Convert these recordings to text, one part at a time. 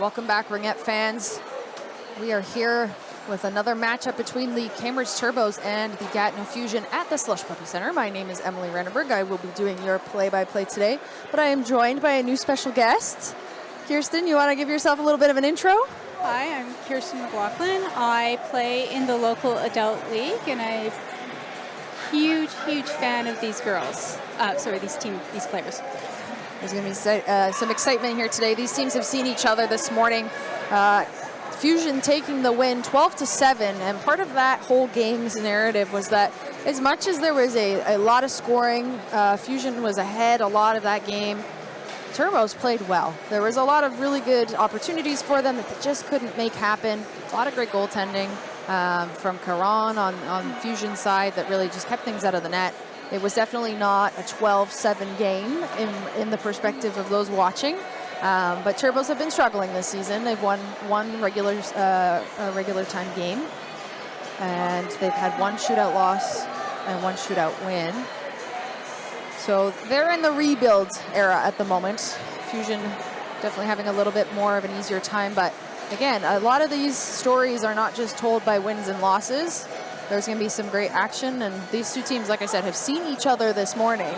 Welcome back, Ringette fans. We are here with another matchup between the Cambridge Turbos and the Gatineau Fusion at the Slush Puppy Center. My name is Emily Renneberg. I will be doing your play-by-play today, but I am joined by a new special guest. Kirsten, you want to give yourself a little bit of an intro? Hi, I'm Kirsten McLaughlin. I play in the local adult league, and I'm a huge fan of these girls. These players. There's going to be some excitement here today. These teams have seen each other this morning. Fusion taking the win 12-7, and part of that whole game's narrative was that as much as there was a lot of scoring, Fusion was ahead a lot of that game. Turbos played well. There was a lot of really good opportunities for them that they just couldn't make happen. A lot of great goaltending from Caron on Fusion's side that really just kept things out of the net. It was definitely not a 12-7 game in the perspective of those watching. But Turbos have been struggling this season. They've won one regular time game, and they've had one shootout loss and one shootout win. So they're in the rebuild era at the moment. Fusion definitely having a little bit more of an easier time, but again, a lot of these stories are not just told by wins and losses. There's going to be some great action, and these two teams, like I said, have seen each other this morning.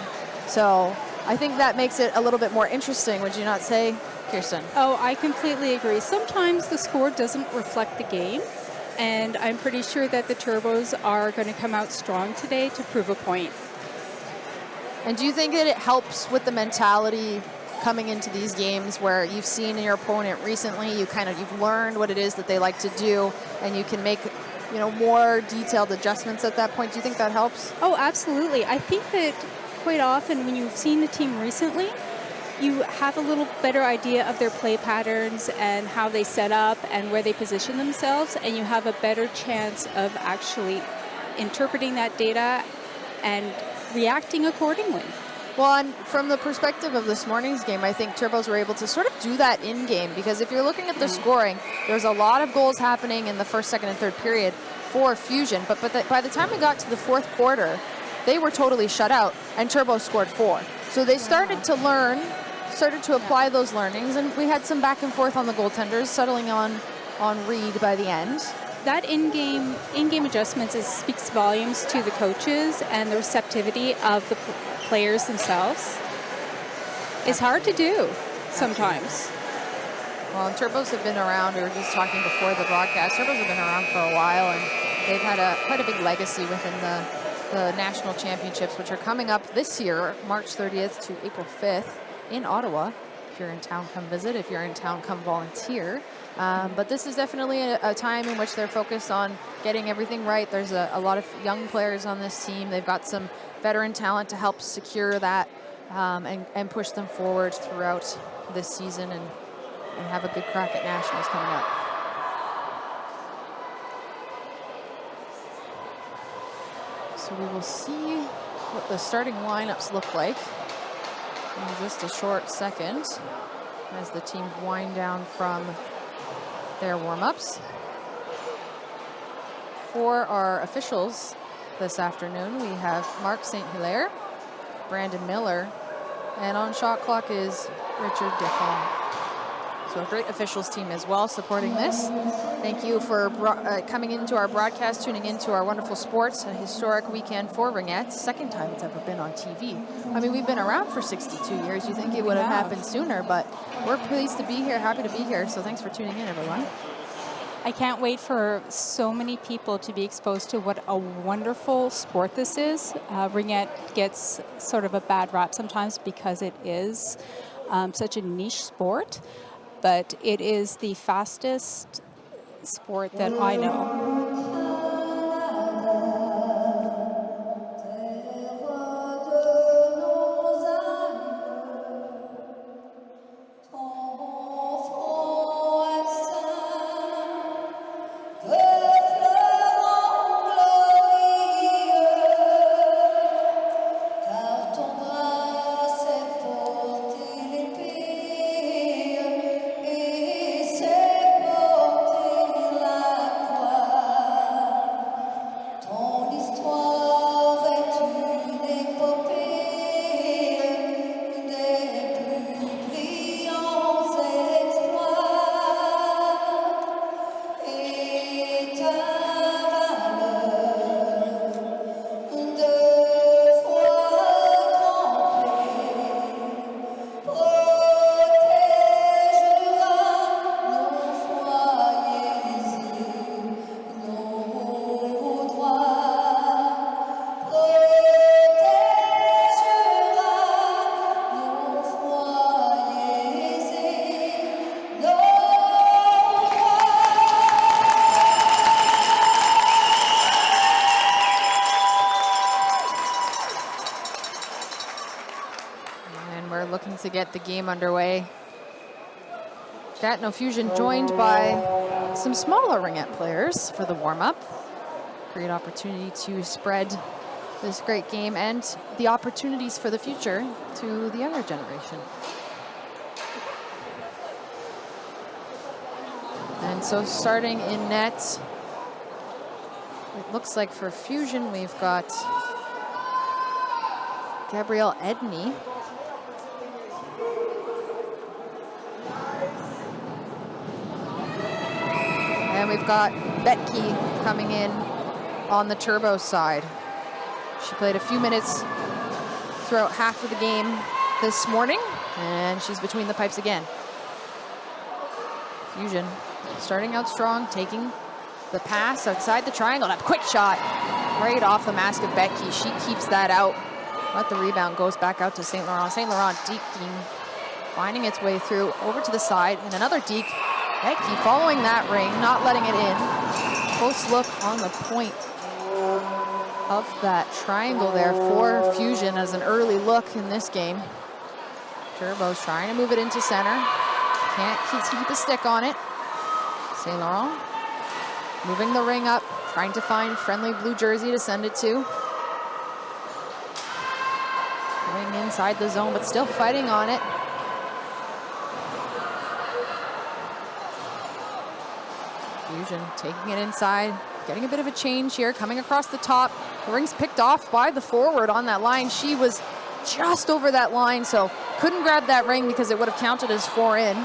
So I think that makes it a little bit more interesting, would you not say, Kirsten? Oh, I completely agree. Sometimes the score doesn't reflect the game, and I'm pretty sure that the Turbos are going to come out strong today to prove a point. And do you think that it helps with the mentality coming into these games where you've seen your opponent recently, you've learned what it is that they like to do, and you can make more detailed adjustments at that point? Do you think that helps? Oh, absolutely. I think that quite often when you've seen the team recently, you have a little better idea of their play patterns and how they set up and where they position themselves, and you have a better chance of actually interpreting that data and reacting accordingly. Well, and from the perspective of this morning's game, I think Turbos were able to sort of do that in-game, because if you're looking at the scoring, there's a lot of goals happening in the first, second, and third period for Fusion, but by the time we got to the fourth quarter, they were totally shut out, and Turbos scored 4. So they started to learn, started to apply those learnings, and we had some back and forth on the goaltenders, settling on Reed by the end. That in-game adjustments speaks volumes to the coaches and the receptivity of the players themselves. It's hard to do sometimes. Well, and Turbos have been around. We were just talking before the broadcast. Turbos have been around for a while, and they've had quite a big legacy within the national championships, which are coming up this year, March 30th to April 5th in Ottawa. If you're in town, come visit. If you're in town, come volunteer. But this is definitely a time in which they're focused on getting everything right. There's a lot of young players on this team. They've got some veteran talent to help secure that and push them forward throughout this season and have a good crack at nationals coming up. So we will see what the starting lineups look like in just a short second as the teams wind down from their warm-ups. For our officials this afternoon, we have Mark St. Hilaire, Brandon Miller, and on shot clock is Richard Defon. So a great officials team as well supporting this. Thank you for coming into our broadcast, tuning into our wonderful sports, a historic weekend for Ringette. Second time it's ever been on TV. I mean, we've been around for 62 years. You think it would have happened sooner, but we're pleased to be here, happy to be here. So thanks for tuning in, everyone. I can't wait for so many people to be exposed to what a wonderful sport this is. Ringette gets sort of a bad rap sometimes because it is such a niche sport, but it is the fastest sport that I know. here looking to get the game underway. Gatineau Fusion joined by some smaller ringette players for the warm-up. Great opportunity to spread this great game and the opportunities for the future to the younger generation. And so starting in net, it looks like for Fusion we've got Gabrielle Edney. And we've got Becky coming in on the Turbo side. She played a few minutes throughout half of the game this morning, and she's between the pipes again. Fusion starting out strong, taking the pass outside the triangle. That quick shot right off the mask of Becky. She keeps that out. But the rebound goes back out to St. Laurent. St. Laurent deking, finding its way through over to the side, and another deke. Becky following that ring, not letting it in. Close look on the point of that triangle there for Fusion as an early look in this game. Turbo's trying to move it into center. Can't keep a stick on it. St. Laurent moving the ring up, trying to find friendly blue jersey to send it to. Ring inside the zone, but still fighting on it. Fusion taking it inside, getting a bit of a change here, coming across the top. The ring's picked off by the forward on that line. She was just over that line, so couldn't grab that ring because it would have counted as 4 in.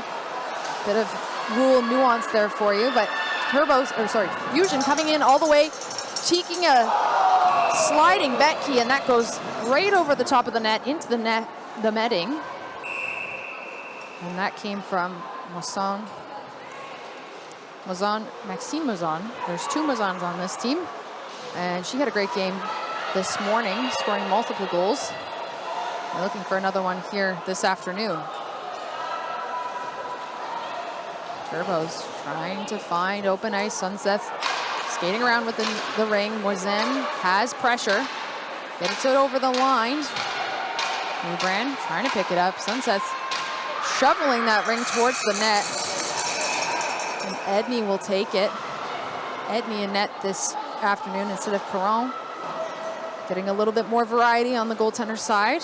Bit of rule nuance there for you, but Fusion coming in all the way, cheeking a sliding Becky, and that goes right over the top of the net, into the net, the netting. And that came from Maxime Mazan. There's 2 Mazans on this team, and she had a great game this morning, scoring multiple goals. They're looking for another one here this afternoon. Turbo's trying to find open ice. Sunset skating around within the ring. Moisin has pressure. Gets it over the line. Newbrand trying to pick it up. Sunset's shoveling that ring towards the net. And Edney will take it. Edney in net this afternoon instead of Caron. Getting a little bit more variety on the goaltender side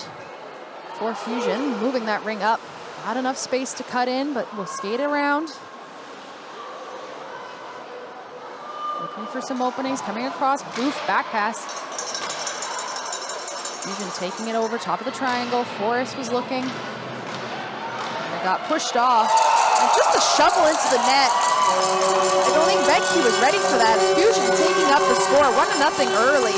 for Fusion. Moving that ring up. Not enough space to cut in, but we'll skate around. Looking for some openings, coming across, poof, back pass. Fusion taking it over, top of the triangle. Forrest was looking. And it got pushed off. And just a shovel into the net. I don't think Becky was ready for that. Fusion taking up the score, 1-0 early.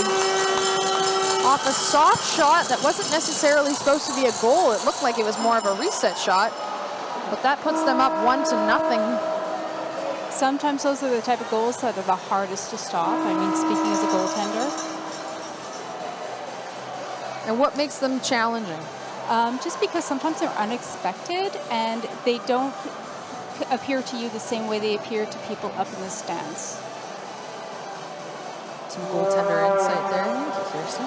Off a soft shot that wasn't necessarily supposed to be a goal. It looked like it was more of a reset shot. But that puts them up 1-0. Sometimes those are the type of goals that are the hardest to stop. I mean, speaking as a goaltender. And what makes them challenging? Just because sometimes they're unexpected and they don't appear to you the same way they appear to people up in the stands. Some goaltender insight there. Thank you, Kirsten.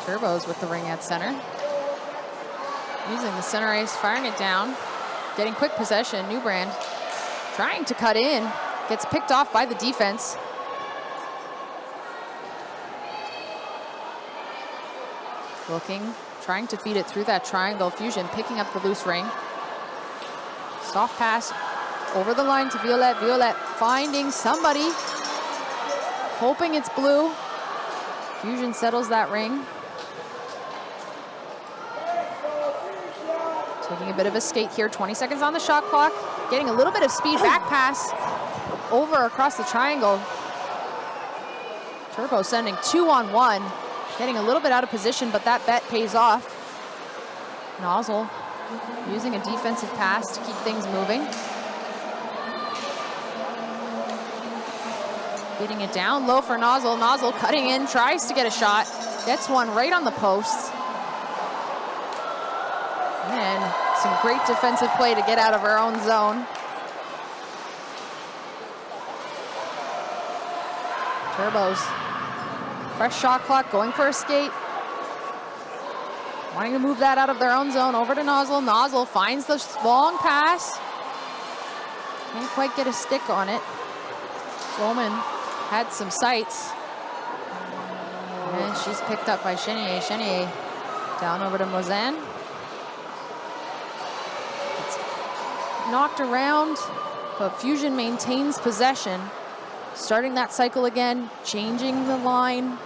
Turbo's with the ring at center. Using the center ice, firing it down. Getting quick possession. Newbrand trying to cut in. Gets picked off by the defense. Looking, trying to feed it through that triangle. Fusion picking up the loose ring. Soft pass over the line to Violette. Violette finding somebody. Hoping it's blue. Fusion settles that ring. Taking a bit of a skate here. 20 seconds on the shot clock. Getting a little bit of speed. Back pass over across the triangle. Turbo sending 2-on-1. Getting a little bit out of position, but that bet pays off. Nozzle using a defensive pass to keep things moving. Getting it down low for Nozzle. Nozzle cutting in, tries to get a shot. Gets one right on the post. And some great defensive play to get out of our own zone. Turbos. Fresh shot clock, going for a skate. wanting to move that out of their own zone over to Nozzle. Nozzle finds the long pass. Can't quite get a stick on it. Bowman had some sights. And she's picked up by Chenier. Chenier down over to Mozan. It's knocked around, but Fusion maintains possession. Starting that cycle again, changing the line,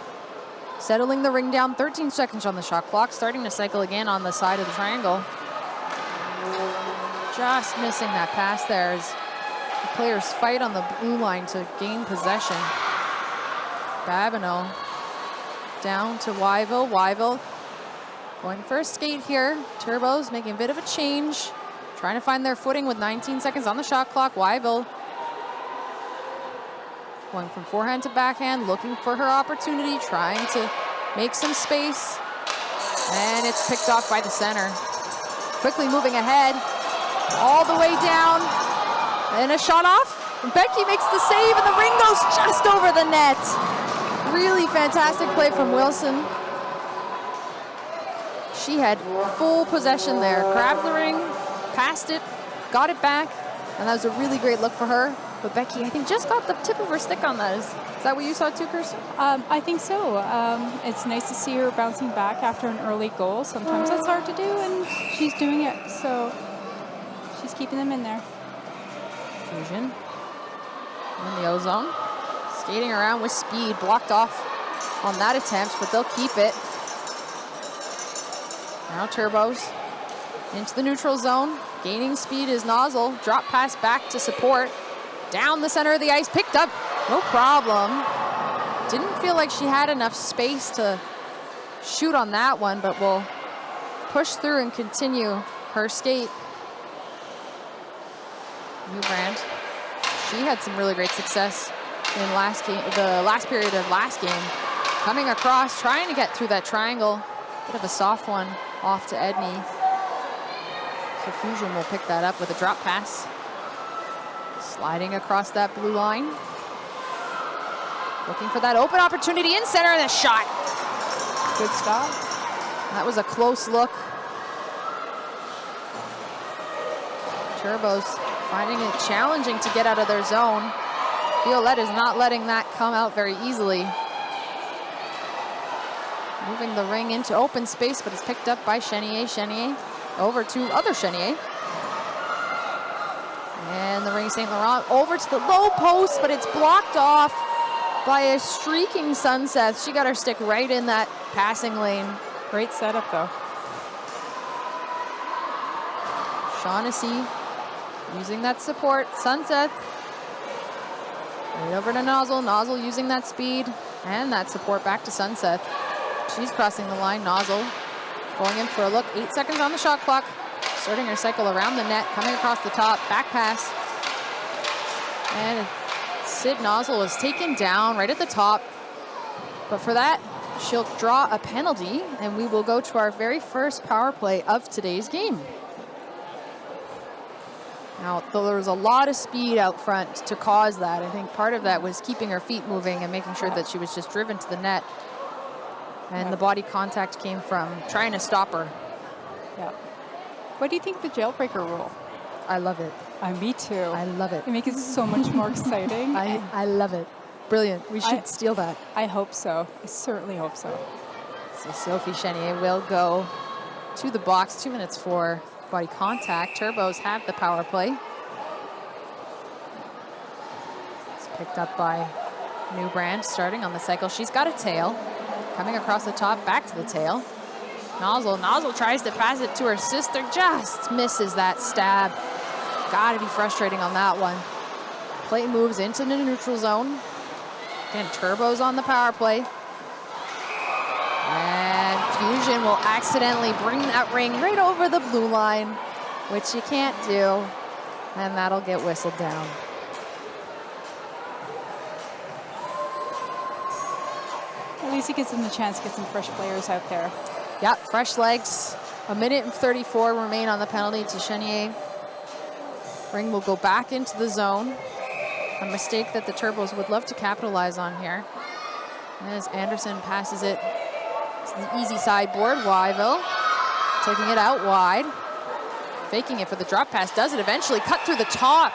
settling the ring down, 13 seconds on the shot clock, starting to cycle again on the side of the triangle. Just missing that pass there as the players fight on the blue line to gain possession. Babineau down to Wyville. Wyville going for a skate here. Turbos making a bit of a change, trying to find their footing with 19 seconds on the shot clock. Wyville going from forehand to backhand, looking for her opportunity, trying to make some space. And it's picked off by the center. Quickly moving ahead, all the way down. And a shot off. Becky makes the save, and the ring goes just over the net. Really fantastic play from Wilson. She had full possession there. Grabbed the ring, passed it, got it back, and that was a really great look for her. But Becky, I think, just got the tip of her stick on that. Is that what you saw too, Kirsten? I think so. It's nice to see her bouncing back after an early goal. Sometimes that's hard to do, and she's doing it. So she's keeping them in there. Fusion in the O-zone. Skating around with speed, blocked off on that attempt, but they'll keep it. Now Turbos into the neutral zone. Gaining speed is Nozzle. Drop pass back to support. Down the center of the ice, picked up, no problem. Didn't feel like she had enough space to shoot on that one, but will push through and continue her skate. Newbrand, she had some really great success in the last period of last game. Coming across, trying to get through that triangle. Bit of a soft one off to Edney. So Fusion will pick that up with a drop pass. Sliding across that blue line. Looking for that open opportunity in center, and a shot. Good stop. That was a close look. Turbos finding it challenging to get out of their zone. Violette is not letting that come out very easily. Moving the ring into open space, but it's picked up by Chenier. Chenier over to other Chenier. And the ring St. Laurent over to the low post, but it's blocked off by a streaking Sunset. She got her stick right in that passing lane. Great setup, though. Shaughnessy using that support. Sunset right over to Nozzle. Nozzle using that speed and that support back to Sunset. She's crossing the line. Nozzle going in for a look. 8 seconds on the shot clock. Starting her cycle around the net, coming across the top, back pass. And Sid Nozzle is taken down right at the top. But for that, she'll draw a penalty, and we will go to our very first power play of today's game. Now, though there was a lot of speed out front to cause that, I think part of that was keeping her feet moving and making sure that she was just driven to the net. And the body contact came from trying to stop her. Yeah. What do you think of the jailbreaker rule? I love it. Me too. I love it. It makes it so much more exciting. I love it. Brilliant. We should steal that. I hope so. I certainly hope so. So Sophie Chenier will go to the box. 2 minutes for body contact. Turbos have the power play. It's picked up by Newbrand starting on the cycle. She's got a tail. Coming across the top, back to the tail. Nozzle tries to pass it to her sister, just misses that stab. Gotta be frustrating on that one. Play moves into the neutral zone. Again, Turbos on the power play. And Fusion will accidentally bring that ring right over the blue line, which you can't do. And that'll get whistled down. At least it gives them the chance to get some fresh players out there. Yep, fresh legs. 1 minute and 34 remain on the penalty to Chenier. Ring will go back into the zone. A mistake that the Turbos would love to capitalize on here. As Anderson passes it to the easy sideboard, Wyville Taking it out wide. Faking it for the drop pass. Does it eventually. Cut through the top.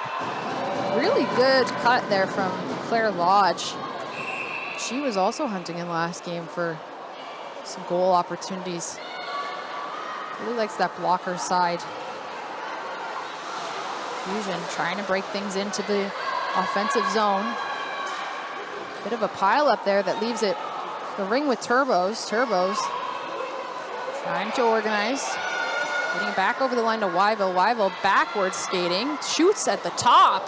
Really good cut there from Claire Lodge. She was also hunting in last game for some goal opportunities. Really likes that blocker side. Fusion trying to break things into the offensive zone. Bit of a pile up there that leaves it the ring with Turbos. Turbos trying to organize. Getting it back over the line to Wyville. Wyville backwards skating. Shoots at the top.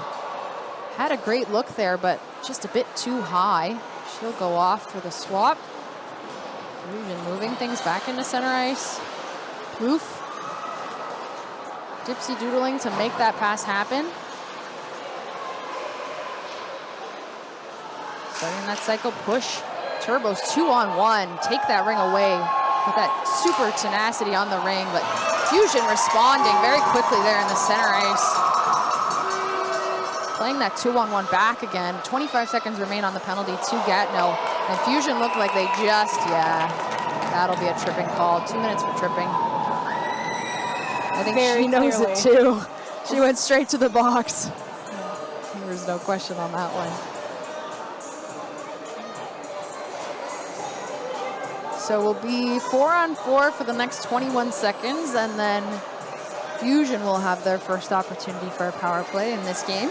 Had a great look there, but just a bit too high. She'll go off for the swap. Fusion moving things back into center ice. Poof. Dipsy doodling to make that pass happen. Starting that cycle push. Turbos 2-on-1. Take that ring away with that super tenacity on the ring, but Fusion responding very quickly there in the center ice. Playing that 2-on-1 back again. 25 seconds remain on the penalty to Gatineau. And Fusion looked like they just, that'll be a tripping call. 2 minutes for tripping. I think she knows it too. She went straight to the box. There's no question on that one. So we'll be 4-on-4 for the next 21 seconds, and then Fusion will have their first opportunity for a power play in this game.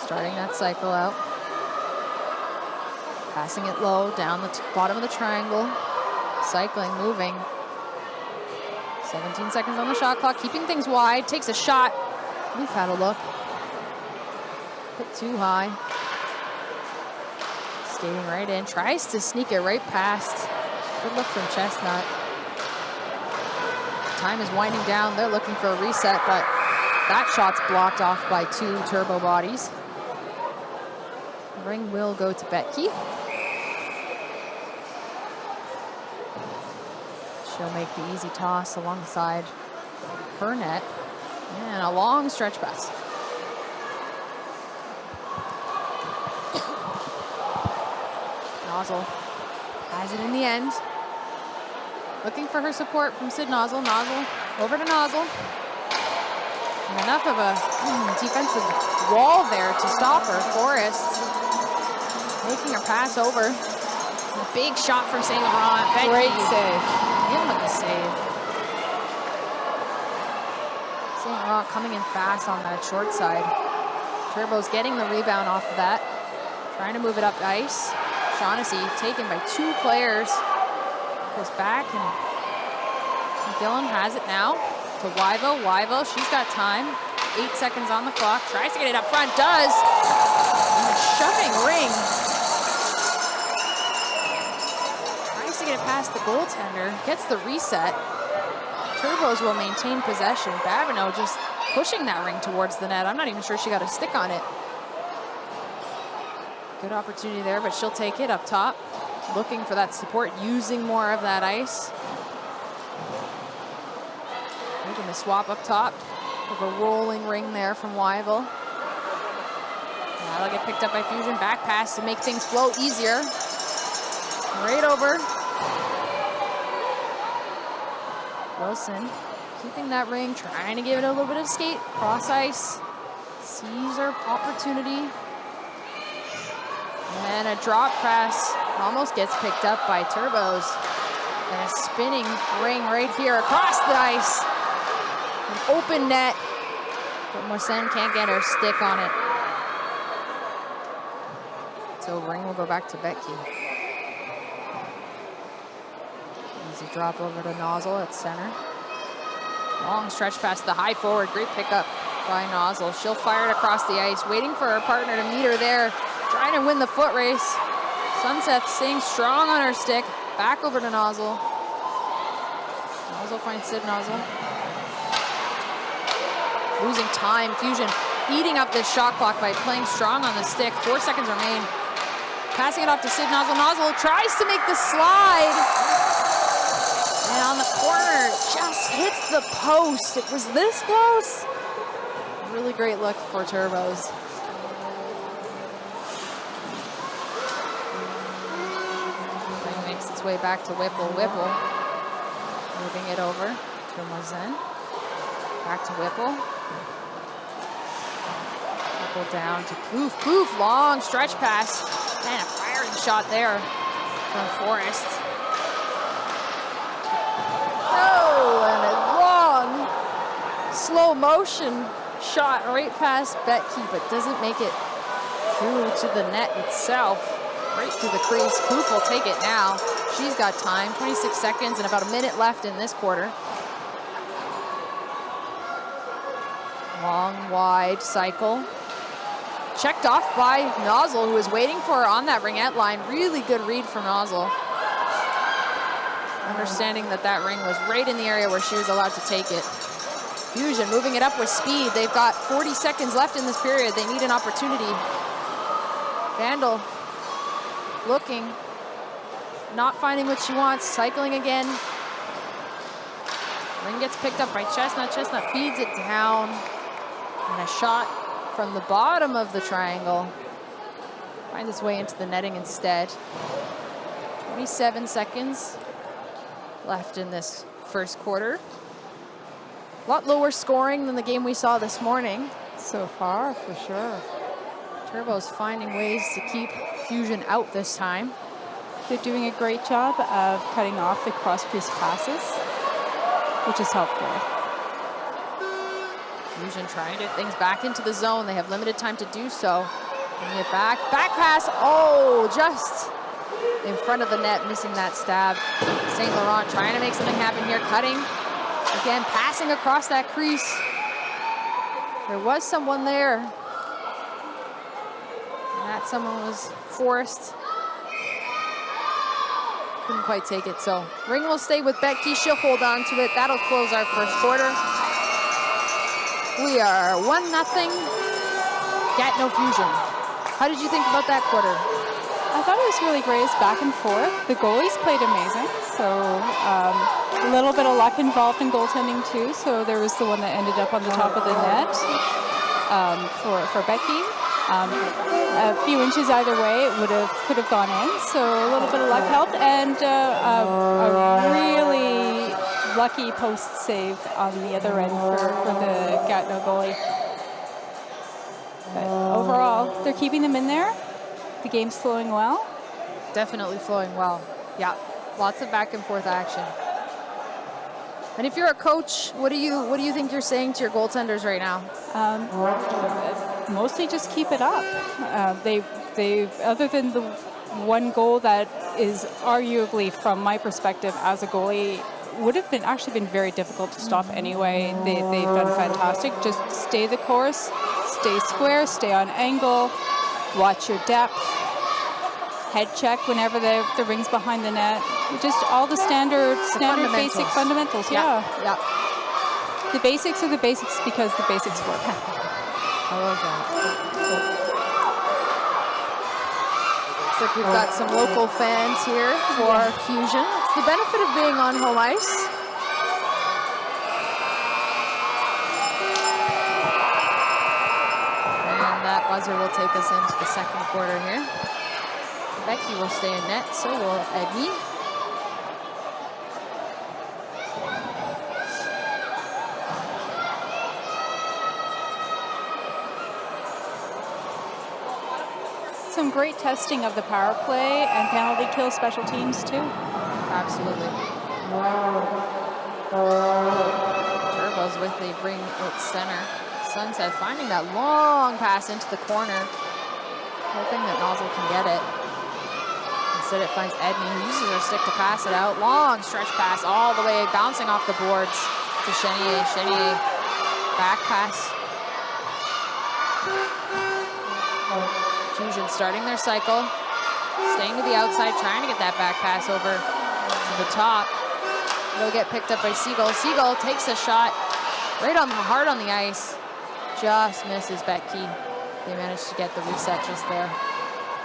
Starting that cycle out. Passing it low, down the bottom of the triangle. Cycling, moving. 17 seconds on the shot clock, keeping things wide. Takes a shot. We've had a look. Bit too high. Skating right in. Tries to sneak it right past. Good look from Chestnut. Time is winding down. They're looking for a reset, but that shot's blocked off by 2 Turbo bodies. Ring will go to Betke. She'll make the easy toss alongside her net. And a long stretch pass. Nozzle has it in the end. Looking for her support from Sid Nozzle. Nozzle over to Nozzle. And enough of a defensive wall there to stop her. Forrest making a pass over. A big shot from St. Laurent. Great save. In with the save. St. Laurent coming in fast on that short side. Turbo's getting the rebound off of that. Trying to move it up ice. Shaughnessy taken by 2 players. Goes back and McGillen has it now to Wyville. Wyville, she's got time. 8 seconds on the clock. Tries to get it up front. Does. And a shoving ring. Tries to get it past the goaltender. Gets the reset. Turbos will maintain possession. Babineau just pushing that ring towards the net. I'm not even sure she got a stick on it. Good opportunity there, but she'll take it up top. Looking for that support, using more of that ice. Making the swap up top. With a rolling ring there from Wyville. That'll get picked up by Fusion. Back pass to make things flow easier. Right over. Wilson keeping that ring, trying to give it a little bit of skate. Cross ice. Sees her opportunity. And a drop pass almost gets picked up by Turbos. And a spinning ring right here across the ice. An open net. But Morsen can't get her stick on it. So ring will go back to Betke. Easy drop over to Nozzle at center. Long stretch past the high forward. Great pickup by Nozzle. She'll fire it across the ice, waiting for her partner to meet her there. Trying to win the foot race. Sunset staying strong on her stick. Back over to Nozzle. Nozzle finds Sid Nozzle. Losing time. Fusion eating up this shot clock by playing strong on the stick. 4 seconds remain. Passing it off to Sid Nozzle. Nozzle tries to make the slide. And on the corner, just hits the post. It was this close. Really great look for Turbos. way back to Whipple. Whipple moving it over to Mazen. Back to Whipple. Whipple down to Poof. Poof, long stretch pass. Man, a firing shot there from Forrest. Oh, and a long slow motion shot right past Betke, but doesn't make it through to the net itself. Right through the crease. Poof will take it now. She's got time. 26 seconds and about a minute left in this quarter. Long, wide cycle. Checked off by Nozzle, who was waiting for her on that ringette line. Really good read from Nozzle. Understanding that that ring was right in the area where she was allowed to take it. Fusion moving it up with speed. They've got 40 seconds left in this period. They need an opportunity. Vandal looking, not finding what she wants, cycling again. Ring gets picked up by Chestnut. Chestnut feeds it down. And a shot from the bottom of the triangle finds its way into the netting instead. 27 seconds left in this first quarter. A lot lower scoring than the game we saw this morning. So far, for sure. Turbo's finding ways to keep Fusion out this time. They're doing a great job of cutting off the cross-crease passes, which is helpful. Fusion trying to get things back into the zone. They have limited time to do so. Bring it back. Back pass. Oh, just in front of the net, missing that stab. St. Laurent trying to make something happen here. Cutting. Again, passing across that crease. There was someone there. And that someone was Forrest. Couldn't quite take it, so ring will stay with Betke. She'll hold on to it. That'll close our first quarter. We are 1-0 Gatineau Fusion. How did you think about that quarter? I thought it was really great. It's back and forth. The goalies played amazing. So a little bit of luck involved in goaltending too. So there was the one that ended up on the top of the net for Betke. A few inches either way, it could have gone in. So a little bit of luck helped, and a really lucky post save on the other end for the Gatineau goalie. But overall, they're keeping them in there. The game's flowing well. Definitely flowing well. Yeah, lots of back and forth action. And if you're a coach, what do you think you're saying to your goaltenders right now? Mostly just keep it up. They other than the one goal that is arguably, from my perspective as a goalie, would have actually been very difficult to stop anyway. They've done fantastic. Just stay the course, stay square, stay on angle, watch your depth, head check whenever the ring's behind the net. Just all the standard basic fundamentals. Yeah. The basics are the basics because the basics work. I love that. Looks like we've got some local fans here for Fusion. It's the benefit of being on home ice. And that buzzer will take us into the second quarter here. Betke will stay in net, so will Edney. Some great testing of the power play and penalty kill special teams too. Absolutely. Turbo's with the ring at center. Sunset finding that long pass into the corner, hoping that Nozzle can get it. Instead it finds Edney, who uses her stick to pass it out. Long stretch pass all the way, bouncing off the boards to Chenier. Chenier, back pass. Fusion starting their cycle, staying to the outside, trying to get that back pass over to the top. It'll get picked up by Siegel. Siegel takes a shot right on the hard on the ice. Just misses Betke. They managed to get the reset just there.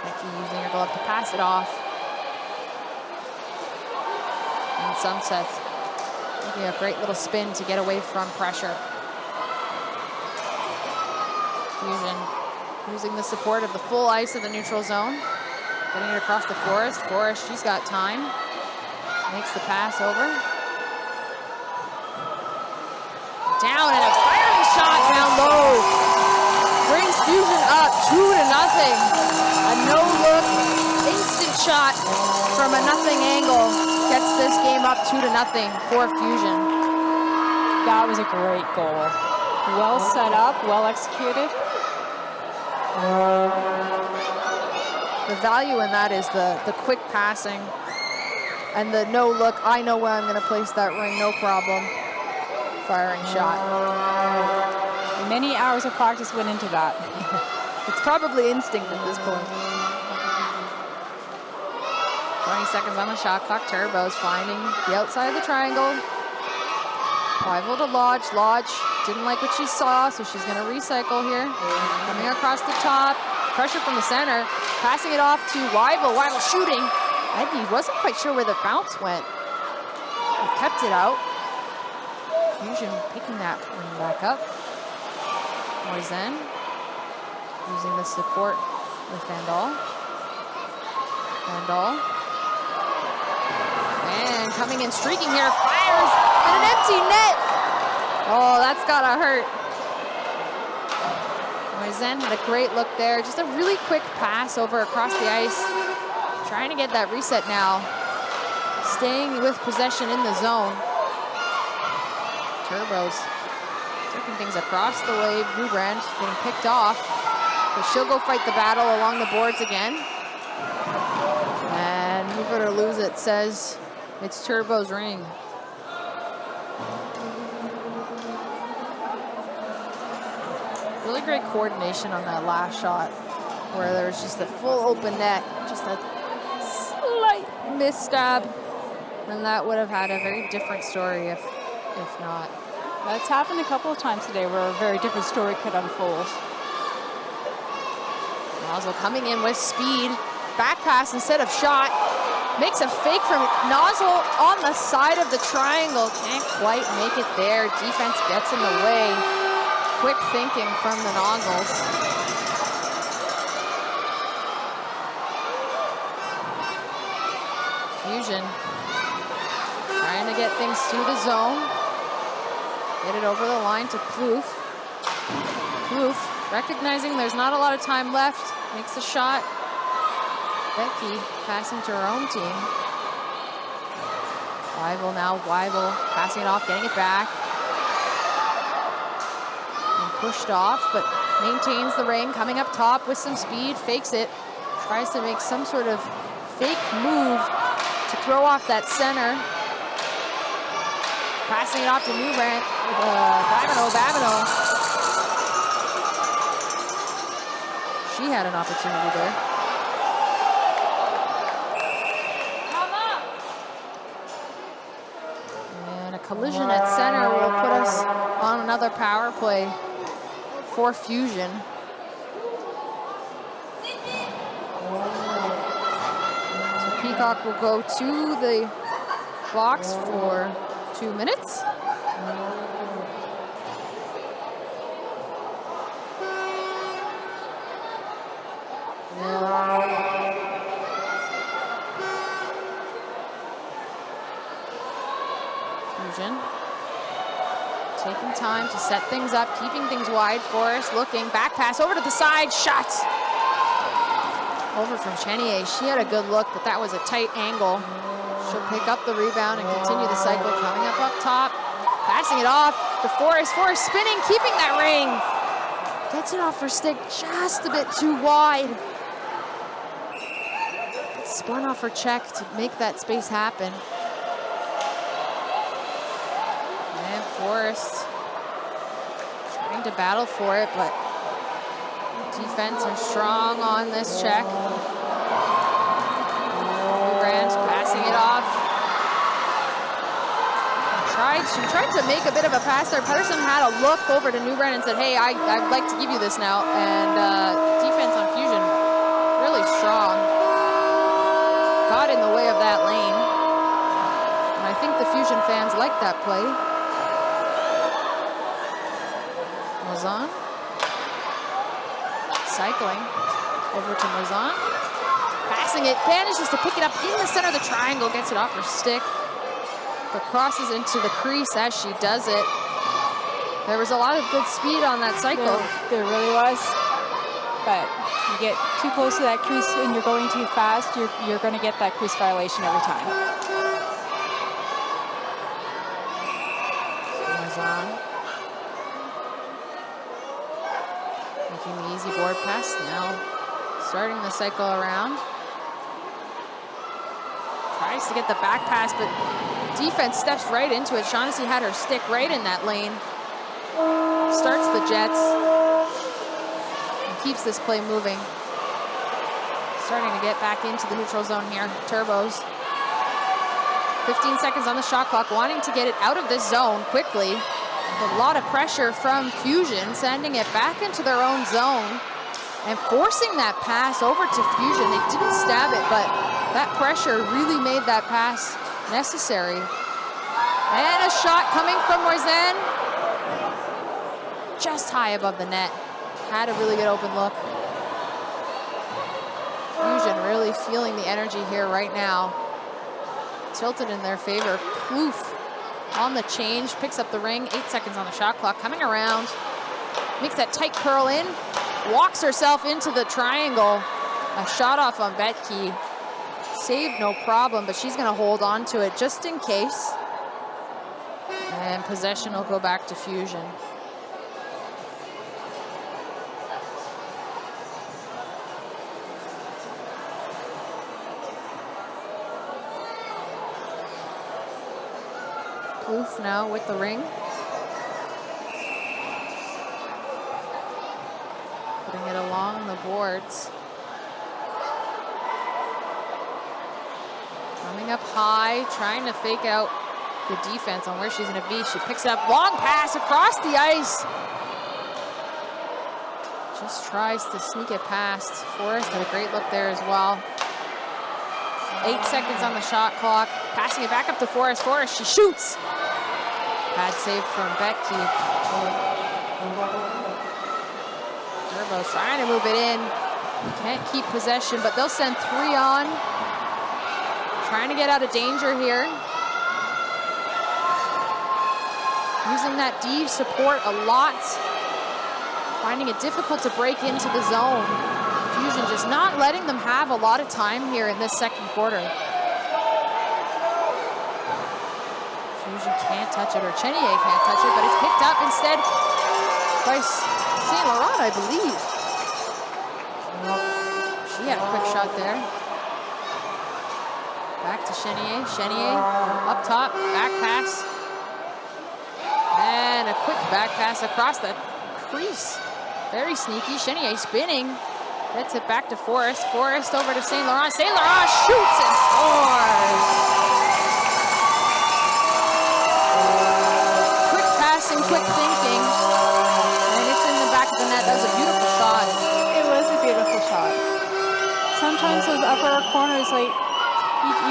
Betke using her glove to pass it off. And Sunset making a great little spin to get away from pressure. Fusion using the support of the full ice of the neutral zone. Getting it across the Forest. Forest, she's got time. Makes the pass over. Down and a firing shot down low. Brings Fusion up 2-0. A no-look, instant shot from a nothing angle gets this game up 2-0 for Fusion. That was a great goal. Well set up, well executed. The value in that is the quick passing and the no look. I know where I'm going to place that ring, no problem. Firing shot. Many hours of practice went into that. It's probably instinct at this point. 20 seconds on the shot clock. Turbo's finding the outside of the triangle. Rival to Lodge. Lodge didn't like what she saw, so she's going to recycle here. Coming across the top. Pressure from the center. Passing it off to Weibel. Weibel shooting. Eddie wasn't quite sure where the bounce went. He kept it out. Fusion picking that one back up. Moisen using the support with Vandal. Vandal. And coming in, streaking here, fires, and an empty net. Oh, that's gotta hurt. Moisen had a great look there. Just a really quick pass over across the ice. Trying to get that reset now. Staying with possession in the zone. Turbos taking things across the way. Brubrand getting picked off. But she'll go fight the battle along the boards again. And move it or lose it says it's Turbo's ring. Really great coordination on that last shot where there was just a full open net, just a slight misstab. And that would have had a very different story if not. That's happened a couple of times today where a very different story could unfold. Nozzle coming in with speed. Back pass instead of shot. Makes a fake from Nozzle on the side of the triangle. Can't quite make it there. Defense gets in the way. Quick thinking from the Nozzles. Fusion trying to get things through the zone. Get it over the line to Plouffe. Plouffe, recognizing there's not a lot of time left, makes the shot. Becky passing to her own team. Weibel now, Weibel passing it off, getting it back. And pushed off, but maintains the ring, coming up top with some speed, fakes it. Tries to make some sort of fake move to throw off that center. Passing it off to Newbrand. Babineau. She had an opportunity there. And a collision at center will put us on another power play for Fusion. So Peacock will go to the box for 2 minutes. Fusion taking time to set things up, keeping things wide for us, looking, back pass over to the side, shot! Over from Chenier. She had a good look, but that was a tight angle. She'll pick up the rebound and continue the cycle. Coming up top, passing it off to Forrest. Forrest spinning, keeping that ring. Gets it off her stick just a bit too wide. Spun off her check to make that space happen. And Forrest trying to battle for it, but defense are strong on this check. Passing it off. She tried to make a bit of a pass there. Pedersen had a look over to Newbrand and said, hey, I'd like to give you this now. And defense on Fusion, really strong. Got in the way of that lane. And I think the Fusion fans like that play. Mouzon. Cycling over to Mouzon. Passing it, manages to pick it up in the center of the triangle, gets it off her stick. but crosses into the crease as she does it. There was a lot of good speed on that cycle. There really was. But you get too close to that crease and you're going too fast, you're going to get that crease violation every time. On. Making the easy board pass now. Starting the cycle around. Tries to get the back pass, but defense steps right into it. Shaughnessy had her stick right in that lane. Starts the Jets. And keeps this play moving. Starting to get back into the neutral zone here. Turbos. 15 seconds on the shot clock, wanting to get it out of this zone quickly. A lot of pressure from Fusion, sending it back into their own zone and forcing that pass over to Fusion. They didn't stab it, but that pressure really made that pass necessary. And a shot coming from Moisan. Just high above the net. Had a really good open look. Fusion really feeling the energy here right now. Tilted in their favor. Poof on the change, picks up the ring. 8 seconds on the shot clock. Coming around, makes that tight curl in, walks herself into the triangle. A shot off on Betke. Saved no problem, but she's going to hold on to it just in case. And possession will go back to Fusion. Poof now with the ring. Putting it along the boards. Coming up high, trying to fake out the defense on where she's going to be. She picks it up, long pass across the ice. Just tries to sneak it past. Forrest had a great look there as well. 8 seconds on the shot clock. Passing it back up to Forrest. Forrest, she shoots. Pad save from Betke. Turbo's trying to move it in. Can't keep possession, but they'll send 3 on. Trying to get out of danger here. Using that D support a lot. Finding it difficult to break into the zone. Fusion just not letting them have a lot of time here in this second quarter. Fusion can't touch it, or Chenier can't touch it, but it's picked up instead by St. Laurent, I believe. She had a quick shot there. Back to Chenier. Chenier up top, back pass. And a quick back pass across the crease. Very sneaky. Chenier spinning. Gets it back to Forrest. Forrest over to St. Laurent. St. Laurent shoots and scores. Quick passing, quick thinking. And it's in the back of the net. That was a beautiful shot. It was a beautiful shot. Sometimes those upper corners, like,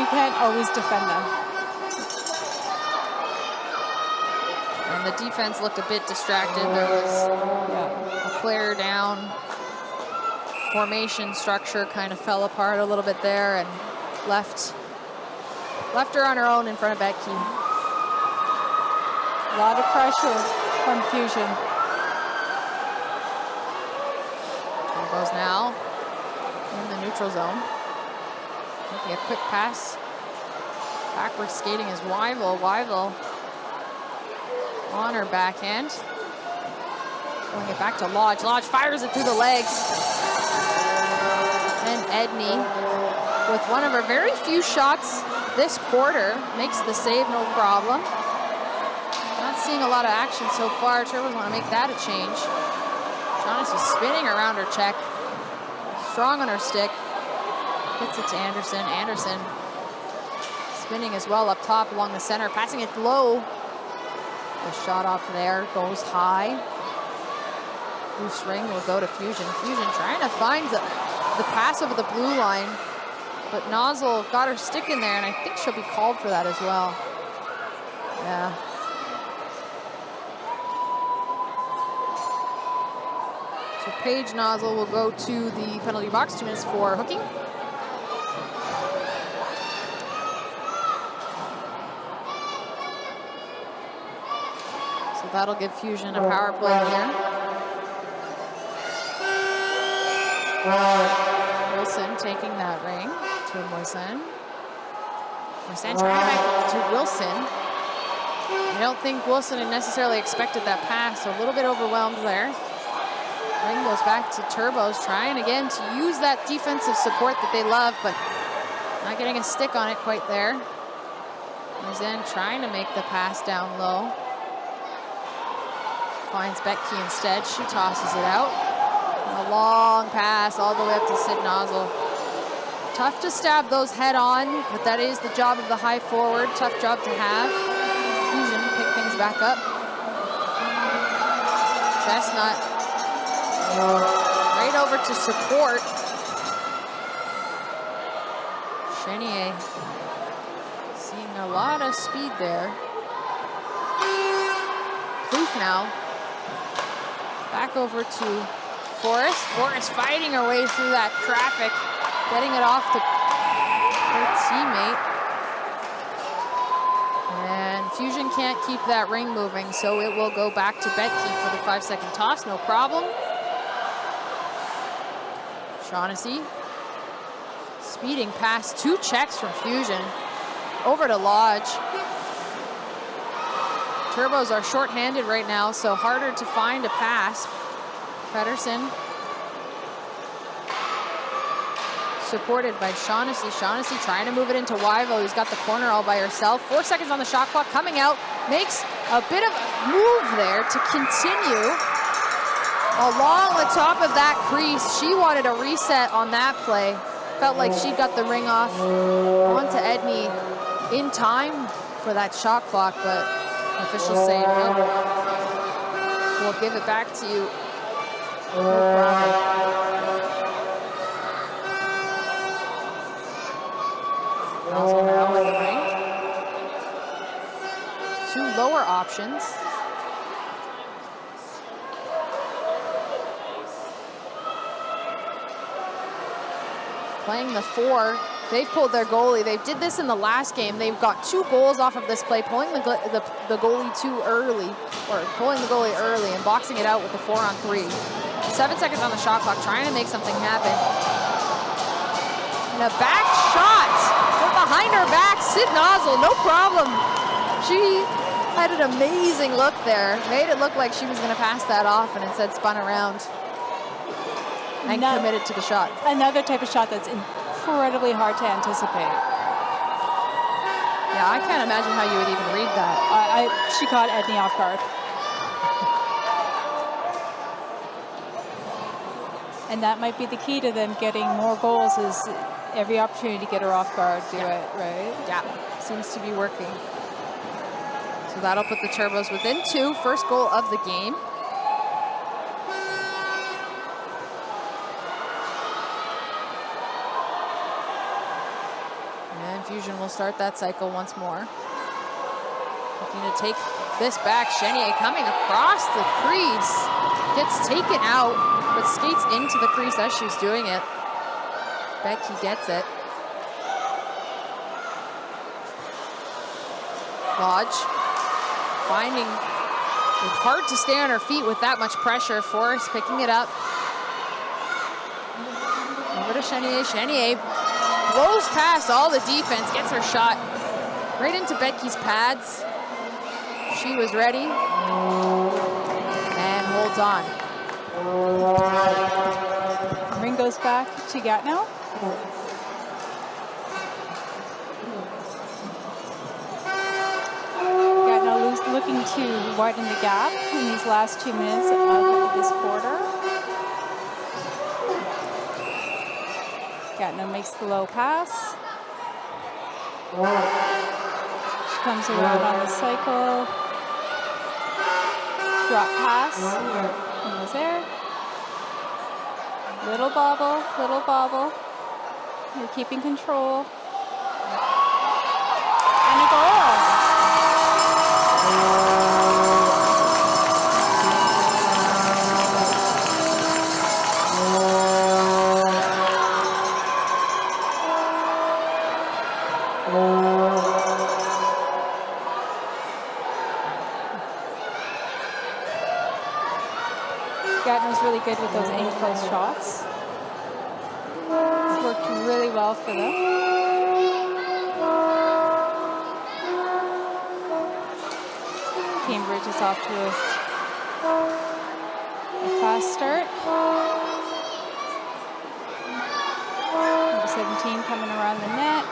you can't always defend them. And the defense looked a bit distracted. There was a player down. Formation structure kind of fell apart a little bit there and left her on her own in front of Betke. A lot of pressure from Fusion. Goes now in the neutral zone. Making a quick pass. Backward skating is Wyville. Wyville on her backhand. Pulling it back to Lodge. Lodge fires it through the legs. And Edney, with one of her very few shots this quarter, makes the save no problem. Not seeing a lot of action so far. Turbos want to make that a change. Shaughnessy spinning around her check. Strong on her stick. Gets it to Anderson. Anderson spinning as well up top along the center. Passing it low. The shot off there goes high. Loose ring will go to Fusion. Fusion trying to find the pass over the blue line, but Nozzle got her stick in there, and I think she'll be called for that as well. Yeah. So Paige Nozzle will go to the penalty box, 2 minutes for hooking. that'll give Fusion a power play here. Wilson taking that ring to Moisin. Moisin trying to back to Wilson. I don't think Wilson had necessarily expected that pass, so a little bit overwhelmed there. Ring goes back to Turbos, trying again to use that defensive support that they love, but not getting a stick on it quite there. Moisin trying to make the pass down low. Finds Betke instead. She tosses it out. A long pass all the way up to Sid Nozzle. Tough to stab those head on, but that is the job of the high forward. Tough job to have. Fusion pick things back up. Chestnut right over to support. Chenier seeing a lot of speed there. Kloof now. Back over to Forrest. Forrest fighting her way through that traffic, getting it off to her teammate. And Fusion can't keep that ring moving, so it will go back to Betke for the 5-second toss, no problem. Shaughnessy speeding past 2 checks from Fusion over to Lodge. Turbos are short-handed right now, so harder to find a pass. Pedersen supported by Shaughnessy. Shaughnessy trying to move it into Wyvo, who's got the corner all by herself. 4 seconds on the shot clock, coming out, makes a bit of a move there to continue along the top of that crease. She wanted a reset on that play. Felt like she got the ring off onto Edney in time for that shot clock, but officials say, nope, we'll give it back to you. No problem. Also now in the ring. 2 lower options. Playing the 4. They've pulled their goalie. They did this in the last game. They've got 2 goals off of this play, pulling the goalie too early, or pulling the goalie early and boxing it out with the 4-on-3. 7 seconds on the shot clock, trying to make something happen. And a back shot from behind her back, Sid Nozzle, no problem. She had an amazing look there. Made it look like she was gonna pass that off and instead spun around and committed to the shot. Another type of shot that's incredibly hard to anticipate. Yeah, I can't imagine how you would even read that. She caught Edney off guard. And that might be the key to them getting more goals, is every opportunity to get her off guard, do it, right? Yeah, seems to be working. So that'll put the Turbos within 2, first goal of the game. And Fusion will start that cycle once more. Looking to take this back. Chenier coming across the crease. Gets taken out, but skates into the crease as she's doing it. Betke gets it. Lodge finding it hard to stay on her feet with that much pressure. Forrest picking it up. Over to Chenier. Chenier blows past all the defense, gets her shot right into Betke's pads. She was ready and holds on. Ring goes back to Gatineau. Gatineau looking to widen the gap in these last 2 minutes of this quarter. Gatineau makes the low pass. She comes around on the cycle. Drop pass. And was there. Little bobble, little bobble. You're keeping control. And a goal. good with those in-close shots. It's worked really well for them. Cambridge is off to a fast start. Number 17 coming around the net.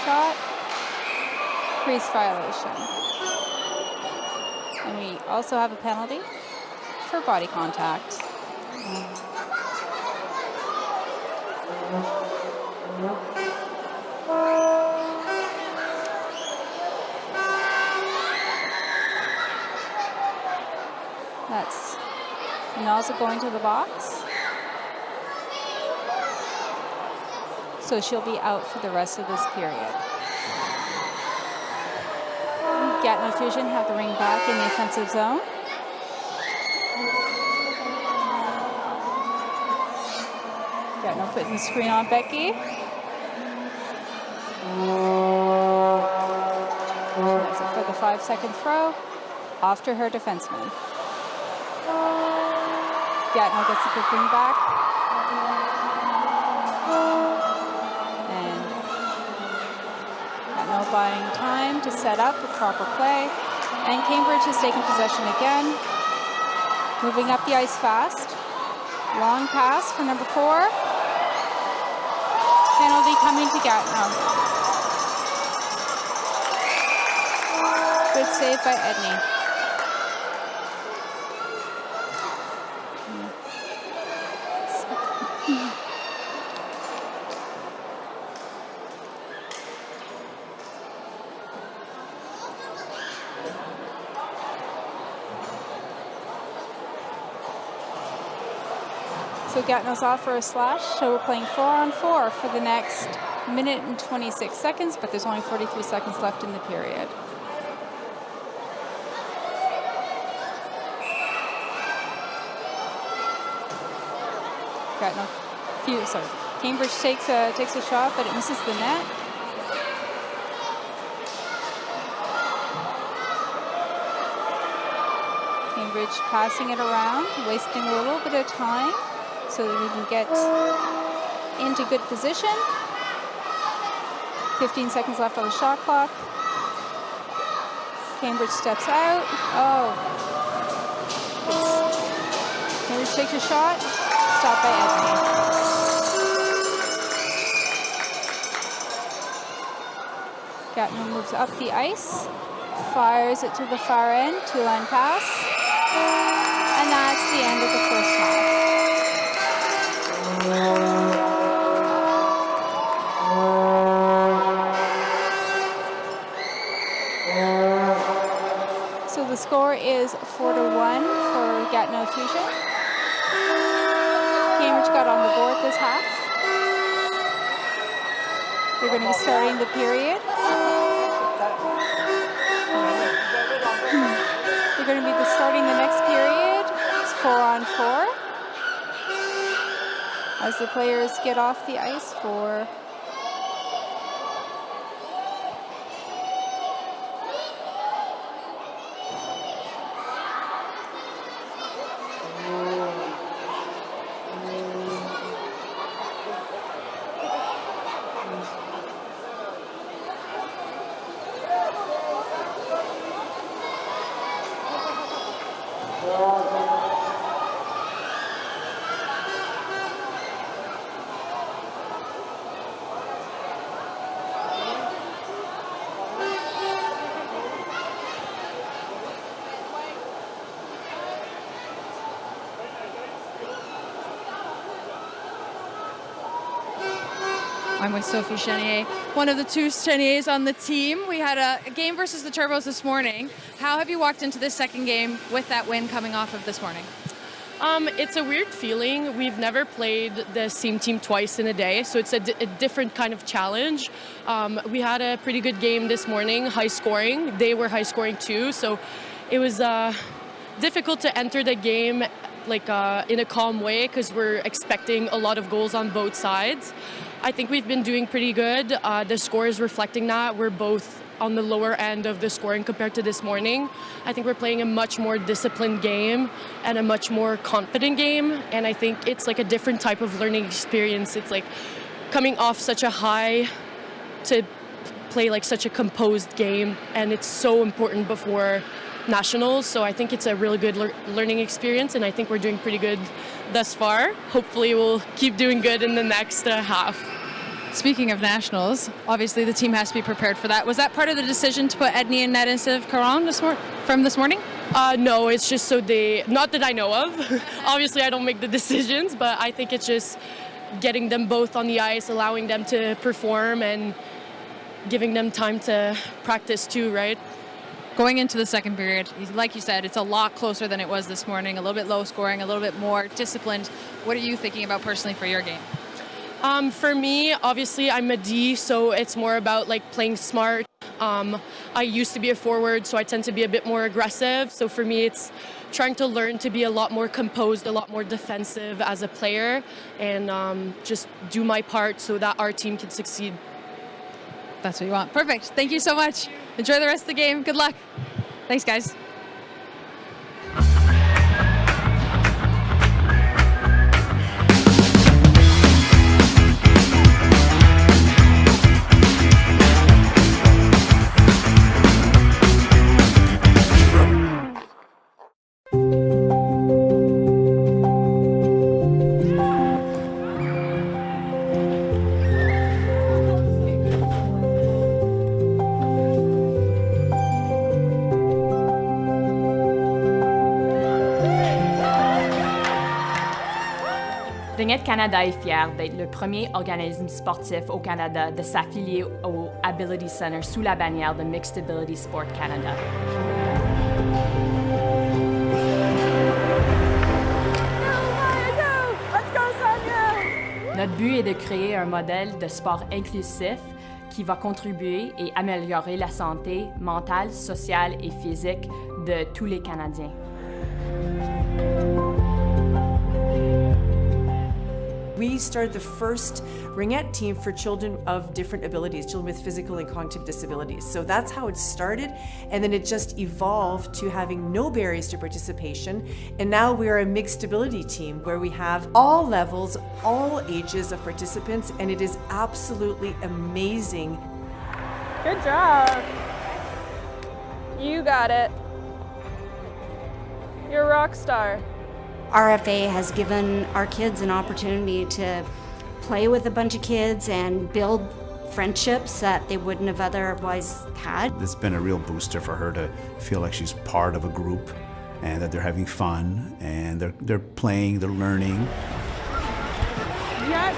Shot. Crease violation. And we also have a penalty for body contact. That's Naza going to the box. So she'll be out for the rest of this period. Gatineau Fusion have the ring back in the offensive zone. Gatineau putting the screen on Becky. That's it for the 5-second throw. Off to her defenseman. Gatineau gets the quick ring back. And Gatineau buying time to set up the proper play. And Cambridge has taken possession again. Moving up the ice fast. Long pass for number 4. Penalty coming to Gatineau. Good save by Edney. So Gatineau's off for a slash, so we're playing 4-on-4 for the next minute and 26 seconds, but there's only 43 seconds left in the period. Cambridge takes a shot, but it misses the net. Cambridge passing it around, wasting a little bit of time so that we can get into good position. 15 seconds left on the shot clock. Cambridge steps out. Oh. Cambridge takes a shot. Stopped by Edney. Gatineau moves up the ice. Fires it to the far end. Two-line pass. And that's the end of the first half. So the score is 4-1 for Gatineau Fusion. Cambridge got on the board this half. They're going to be starting the period. They're going to be starting the next period. It's 4-on-4. As the players get off the ice for I'm with Sophie Chenier, one of the two Cheniers on the team. We had a game versus the Turbos this morning. How have you walked into this second game with that win coming off of this morning? It's a weird feeling. We've never played the same team twice in a day, so it's a different kind of challenge. We had a pretty good game this morning, high scoring. They were high scoring too, so it was difficult to enter the game in a calm way because we're expecting a lot of goals on both sides. I think we've been doing pretty good. The score is reflecting that. We're both on the lower end of the scoring compared to this morning. I think we're playing a much more disciplined game and a much more confident game, and I think it's like a different type of learning experience. It's like coming off such a high to play like such a composed game, and it's so important before nationals. So I think it's a really good learning experience, and I think we're doing pretty good thus far. Hopefully we'll keep doing good in the next half. Speaking of nationals, obviously the team has to be prepared for that. Was that part of the decision to put Edney in net instead of Caron from this morning? No, it's just so not that I know of. Obviously I don't make the decisions, but I think it's just getting them both on the ice, allowing them to perform, and giving them time to practice too, right? Going into the second period, like you said, it's a lot closer than it was this morning, a little bit low scoring, a little bit more disciplined. What are you thinking about personally for your game? For me, obviously I'm a D, so it's more about like playing smart. I used to be a forward, so I tend to be a bit more aggressive. So for me, it's trying to learn to be a lot more composed, a lot more defensive as a player, and just do my part so that our team can succeed. That's what you want. Perfect. Thank you so much. Enjoy the rest of the game. Good luck. Thanks, guys. Ringette Canada est fier d'être le premier organisme sportif au Canada de s'affilier au Ability Center sous la bannière de Mixed Ability Sport Canada. Notre but est de créer un modèle de sport inclusif qui va contribuer et améliorer la santé mentale, sociale et physique de tous les Canadiens. We started the first ringette team for children of different abilities, children with physical and cognitive disabilities. So that's how it started, and then it just evolved to having no barriers to participation. And now we're a mixed ability team where we have all levels, all ages of participants, and it is absolutely amazing. Good job. You got it. You're a rock star. RFA has given our kids an opportunity to play with a bunch of kids and build friendships that they wouldn't have otherwise had. It's been a real booster for her to feel like she's part of a group and that they're having fun and they're playing, they're learning. Yes.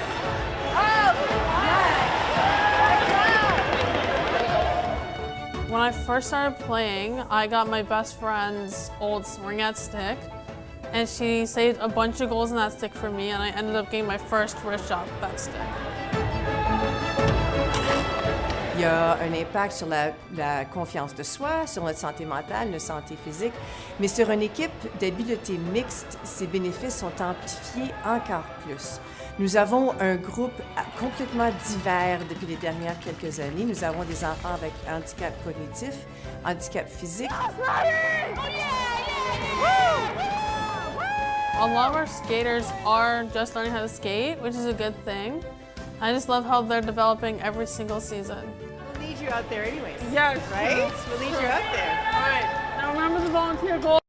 When I first started playing, I got my best friend's old ringette stick, and she saved a bunch of goals in that stick for me, and I ended up getting my first wrist shot with that stick. Il y a un impact sur la confiance de soi, sur notre santé mentale, notre santé physique, mais sur une équipe d'habileté mixte, ces bénéfices sont amplifiés encore plus. Nous avons un groupe complètement divers depuis les dernières quelques années. Nous avons des enfants avec handicap cognitif, handicap physique. A lot of our skaters are just learning how to skate, which is a good thing. I just love how they're developing every single season. We'll need you out there anyways. Yes. Right? We'll need you out there. All right. Now remember the volunteer goal.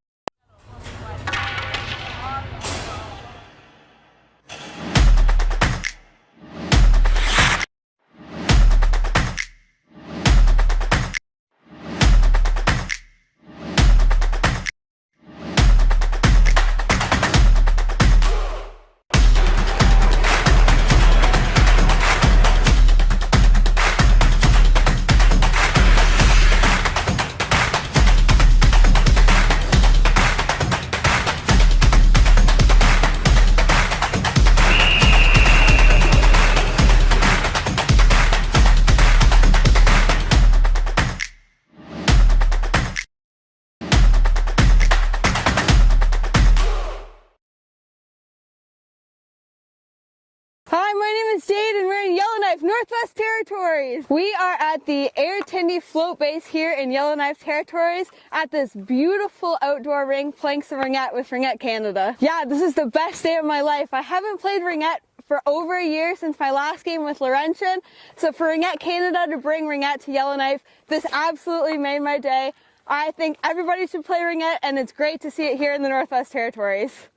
Yellowknife, Northwest Territories. We are at the Air Tindy float base here in Yellowknife Territories at this beautiful outdoor rink playing some ringette with Ringette Canada. Yeah, this is the best day of my life. I haven't played ringette for over a year since my last game with Laurentian. So for Ringette Canada to bring ringette to Yellowknife, this absolutely made my day. I think everybody should play ringette, and it's great to see it here in the Northwest Territories.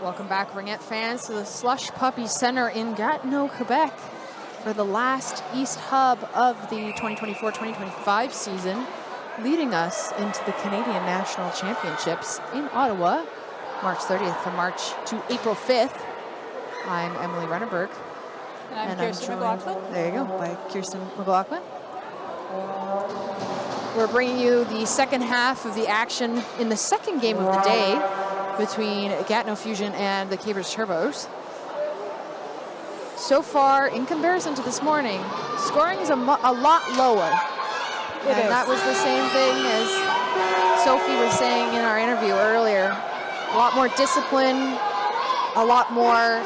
Welcome back, Ringette fans, to the Slush Puppy Center in Gatineau, Quebec, for the last East Hub of the 2024-2025 season, leading us into the Canadian National Championships in Ottawa, March 30th to April 5th. I'm Emily Renneberg. And I'm Kirsten McLaughlin. There you go, by Kirsten McLaughlin. We're bringing you the second half of the action in the second game of the day between Gatineau Fusion and the Cambridge Turbos. So far, in comparison to this morning, scoring is a lot lower. And that was the same thing as Sophie was saying in our interview earlier. A lot more discipline, a lot more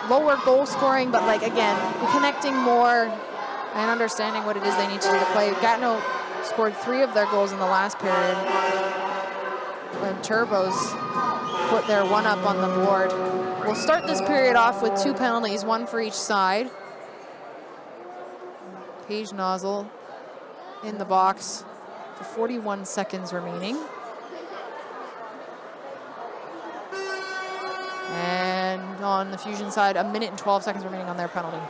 lower goal scoring, but like again, connecting more and understanding what it is they need to do to play. Gatineau scored 3 of their goals in the last period, when Turbos put their 1 up on the board. We'll start this period off with 2 penalties, 1 for each side. Paige Nozzle in the box for 41 seconds remaining. And on the Fusion side, 1 minute and 12 seconds remaining on their penalty.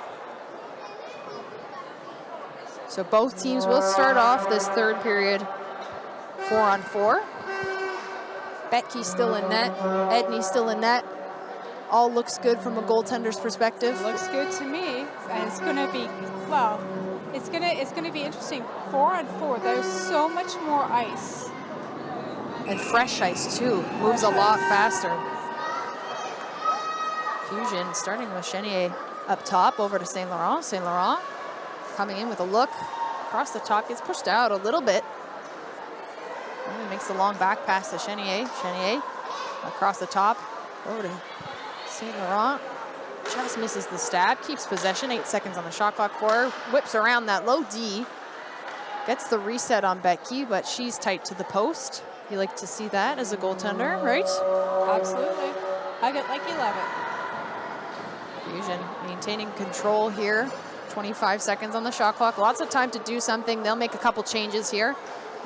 So both teams will start off this third period 4-on-4. Betke still in net, Edney still in net. All looks good from a goaltender's perspective. Looks good to me. And it's going to be, well, it's going to be interesting. 4-on-4, there's so much more ice. And fresh ice too, moves a lot faster. Fusion starting with Chenier up top, over to St. Laurent. St. Laurent coming in with a look across the top, gets pushed out a little bit. And makes the long back pass to Chenier. Chenier across the top, over to St. Laurent. Just misses the stab, keeps possession, 8 seconds on the shot clock for her. Whips around that low D. Gets the reset on Betke, but she's tight to the post. You like to see that as a goaltender, right? Absolutely. I get like you love it. Fusion maintaining control here. 25 seconds on the shot clock. Lots of time to do something. They'll make a couple changes here.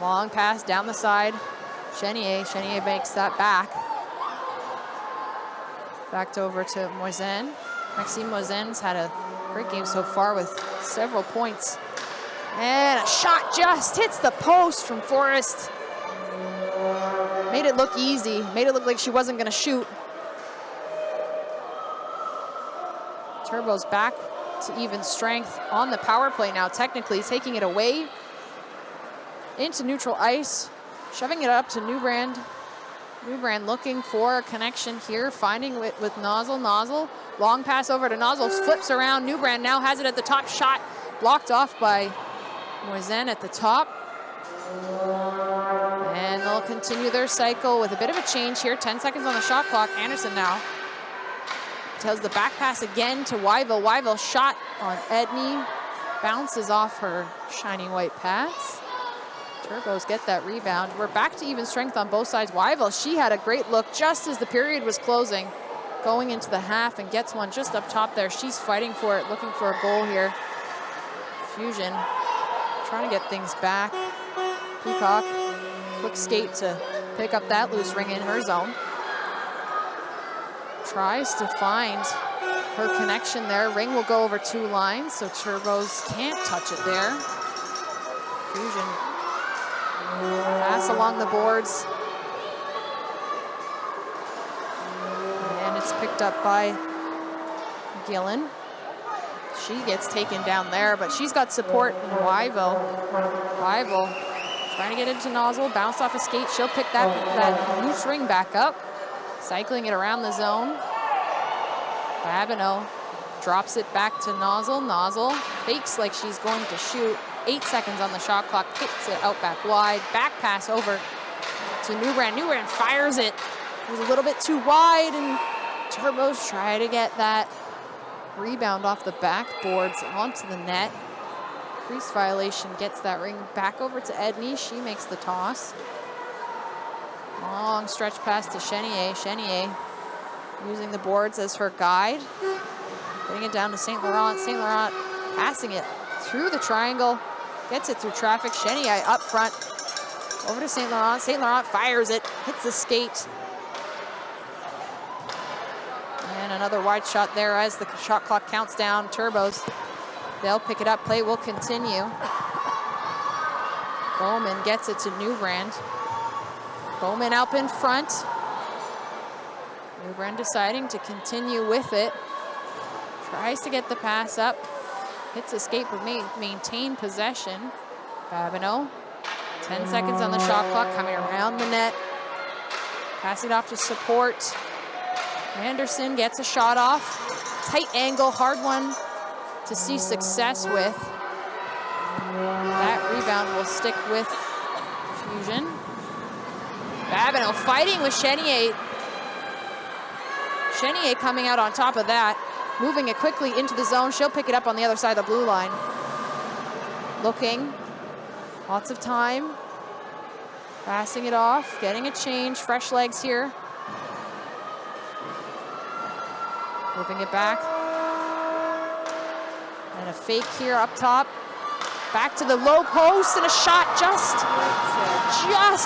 Long pass down the side. Chenier makes that back. Backed over to Moisin. Maxime Moisin's had a great game so far with several points. And a shot just hits the post from Forrest. Made it look easy. Made it look like she wasn't going to shoot. Turbo's back to even strength on the power play now, technically taking it away into neutral ice, shoving it up to Newbrand. Newbrand looking for a connection here, finding it with Nozzle. Nozzle, long pass over to Nozzle, flips around. Newbrand now has it at the top, shot blocked off by Moisin at the top. And they'll continue their cycle with a bit of a change here. 10 seconds on the shot clock. Anderson now tells the back pass again to Wyville. Wyville shot on Edney. Bounces off her shiny white pads. Turbos get that rebound. We're back to even strength on both sides. Wyville, she had a great look just as the period was closing, going into the half, and gets one just up top there. She's fighting for it, looking for a goal here. Fusion trying to get things back. Peacock, quick skate to pick up that loose ring in her zone. Tries to find her connection there. Ring will go over 2 lines, so Turbos can't touch it there. Fusion pass along the boards. And it's picked up by Gillen. She gets taken down there, but she's got support in Wyville. Wyville trying to get into Nozzle, bounced off a skate. She'll pick that loose ring back up. Cycling it around the zone. Babineau drops it back to Nozzle. Nozzle fakes like she's going to shoot. 8 seconds on the shot clock, kicks it out back wide. Back pass over to Newbrand. Newbrand fires it. It was a little bit too wide, and Turbos try to get that rebound off the backboards onto the net. Crease violation gets that ring back over to Edney. She makes the toss. Long stretch pass to Chenier. Chenier using the boards as her guide. Getting it down to St. Laurent. St. Laurent passing it through the triangle. Gets it through traffic. Chenier up front. Over to St. Laurent. St. Laurent fires it. Hits the skate. another wide shot there as the shot clock counts down. Turbos, they'll pick it up. Play will continue. Bowman gets it to Newbrand. Bowman up in front. Newbrand deciding to continue with it. Tries to get the pass up. Hits escape, but maintain possession. Babineau, 10 seconds on the shot clock, coming around the net. Passing it off to support. Anderson gets a shot off. Tight angle, hard one to see success with. That rebound will stick with Fusion. Babineau fighting with Chenier. Chenier coming out on top of that. Moving it quickly into the zone. She'll pick it up on the other side of the blue line. Looking. Lots of time. Passing it off. Getting a change. Fresh legs here. Moving it back. And a fake here up top. Back to the low post, and a shot just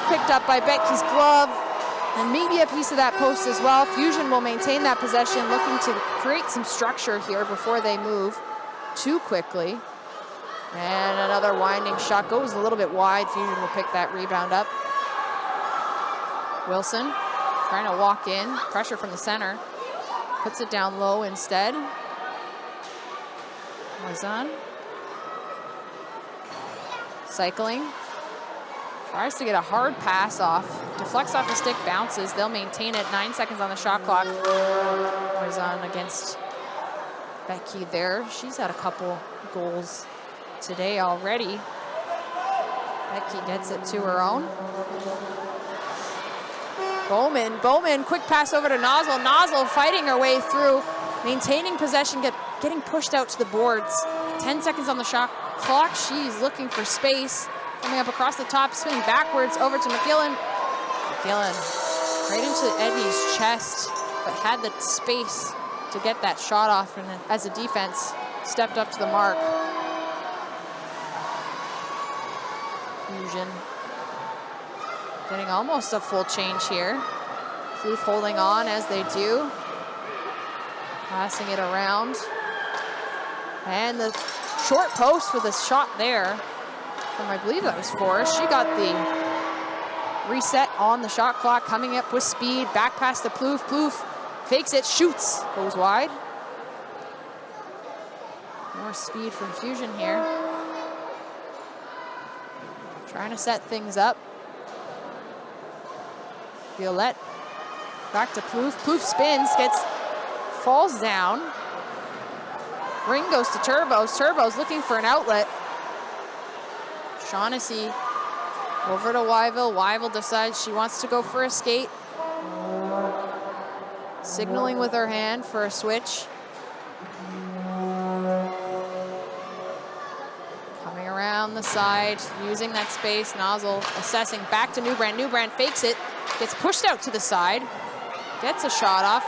picked up by Betke's glove. And maybe a piece of that post as well. Fusion will maintain that possession, looking to create some structure here before they move too quickly. And another winding shot goes a little bit wide. Fusion will pick that rebound up. Wilson trying to walk in. Pressure from the center. Puts it down low instead. Moizan. Cycling. Tries to get a hard pass off. Deflects off the stick, bounces. They'll maintain it. 9 seconds on the shot clock. Moizan against Becky there. She's had a couple goals today already. Becky gets it to her own. Bowman, quick pass over to Nozzle. Nozzle fighting her way through, maintaining possession, getting pushed out to the boards. 10 seconds on the shot clock. She's looking for space. Coming up across the top, spinning backwards over to McGillen. McGillen right into Edney's chest, but had the space to get that shot off, and as a defense, stepped up to the mark. Fusion getting almost a full change here. Floof holding on as they do. Passing it around. And the short post with a shot there from, I believe that was Forrest. She got the reset on the shot clock, coming up with speed. Back past the Plouffe. Plouffe fakes it, shoots, goes wide. More speed from Fusion here. Trying to set things up. Violette back to Plouffe. Plouffe spins, falls down. Ring goes to Turbos. Turbos looking for an outlet. Shaughnessy over to Wyville. Wyville decides she wants to go for a skate. Signaling with her hand for a switch. Coming around the side, using that space. Nozzle assessing back to Newbrand. Newbrand fakes it, gets pushed out to the side, gets a shot off.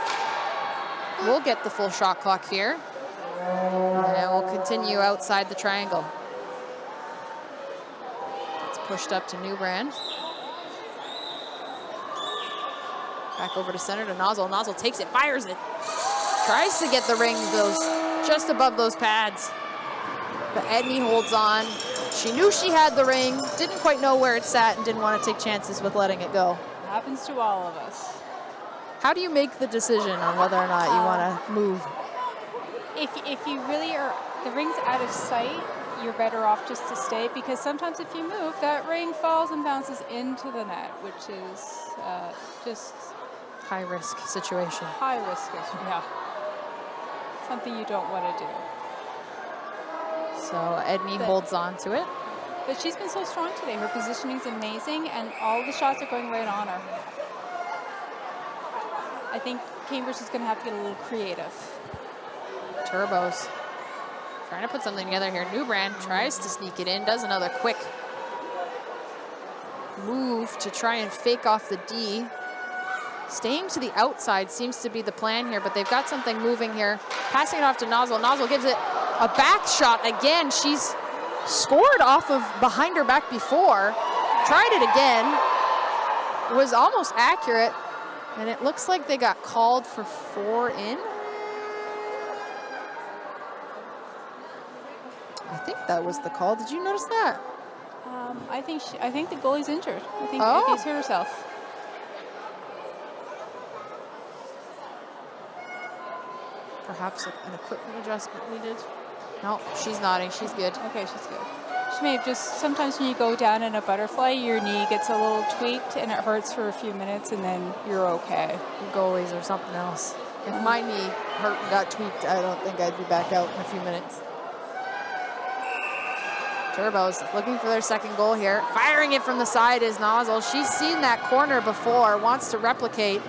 We'll get the full shot clock here. And we'll continue outside the triangle. It's pushed up to Newbrand. Back over to center to Nozzle. Nozzle takes it, fires it. Tries to get the ring just above those pads. But Edney holds on. She knew she had the ring, didn't quite know where it sat, and didn't want to take chances with letting it go. Happens to all of us. How do you make the decision on whether or not you want to move? If you really are, the ring's out of sight, you're better off just to stay, because sometimes if you move, that ring falls and bounces into the net, which is just high risk situation. High risk, yeah. Something you don't want to do. So Edney holds on to it. But she's been so strong today. Her positioning's amazing, and all the shots are going right on her. I think Cambridge is going to have to get a little creative. Turbos trying to put something together here. Newbrand tries to sneak it in, does another quick move to try and fake off the D. Staying to the outside seems to be the plan here, but they've got something moving here. Passing it off to Nozzle. Nozzle gives it a back shot again. She's scored off of behind her back before. Tried it again. It was almost accurate, and it looks like they got called for 4 in. I think that was the call. Did you notice that? I think the goalie's injured. I think Oh. she's hurt herself. Perhaps an equipment adjustment needed. No, she's nodding. She's good. Okay, she's good. She may have just, sometimes when you go down in a butterfly, your knee gets a little tweaked and it hurts for a few minutes and then you're okay. Goalies or something else. If my knee hurt and got tweaked, I don't think I'd be back out in a few minutes. Turbos looking for their second goal here. Firing it from the side is Nozzle. She's seen that corner before, wants to replicate.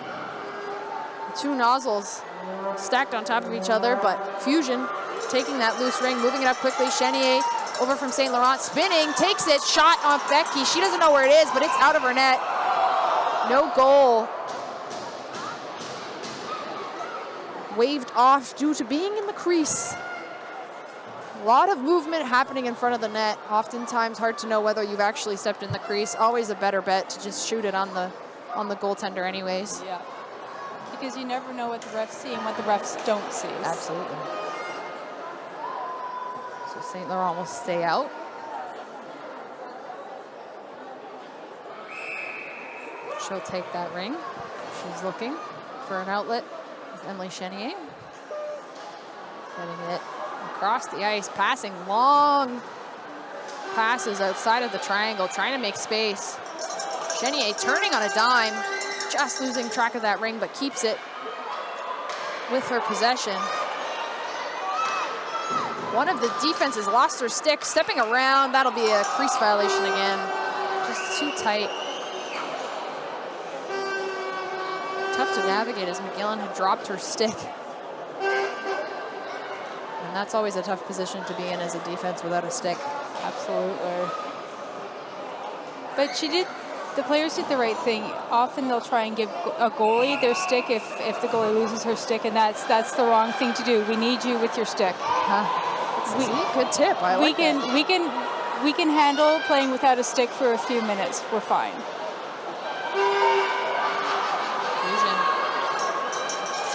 Two Nozzles stacked on top of each other, but Fusion taking that loose ring, moving it up quickly. Chenier over from St. Laurent, spinning, takes it, shot on Becky. She doesn't know where it is, but it's out of her net. No goal. Waved off due to being in the crease. A lot of movement happening in front of the net. Oftentimes hard to know whether you've actually stepped in the crease. Always a better bet to just shoot it on the goaltender anyways. Yeah. Because you never know what the refs see and what the refs don't see. Absolutely. So St. Laurent will stay out. She'll take that ring. She's looking for an outlet. Emily Chenier. Getting it across the ice, passing long passes outside of the triangle, trying to make space. Chenier turning on a dime, just losing track of that ring, but keeps it with her possession. One of the defenses lost her stick, stepping around. That'll be a crease violation again. Just too tight. Tough to navigate as McGillen had dropped her stick. And that's always a tough position to be in as a defense without a stick. Absolutely. But the players did the right thing. Often they'll try and give a goalie their stick if the goalie loses her stick, and that's the wrong thing to do. We need you with your stick. Good tip. I like that. We can handle playing without a stick for a few minutes. We're fine.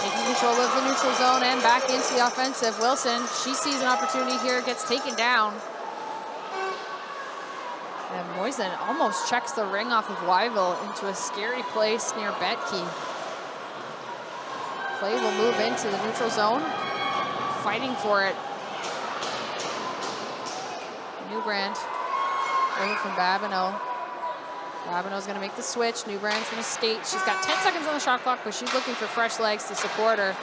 Taking control of the neutral zone and back into the offensive. Wilson, she sees an opportunity here, gets taken down. And Moisen almost checks the ring off of Wyville into a scary place near Betke. Play will move into the neutral zone, fighting for it. Newbrand over from Babineau. Babineau's gonna make the switch. Newbrand's gonna skate. She's got 10 seconds on the shot clock, but she's looking for fresh legs to support her.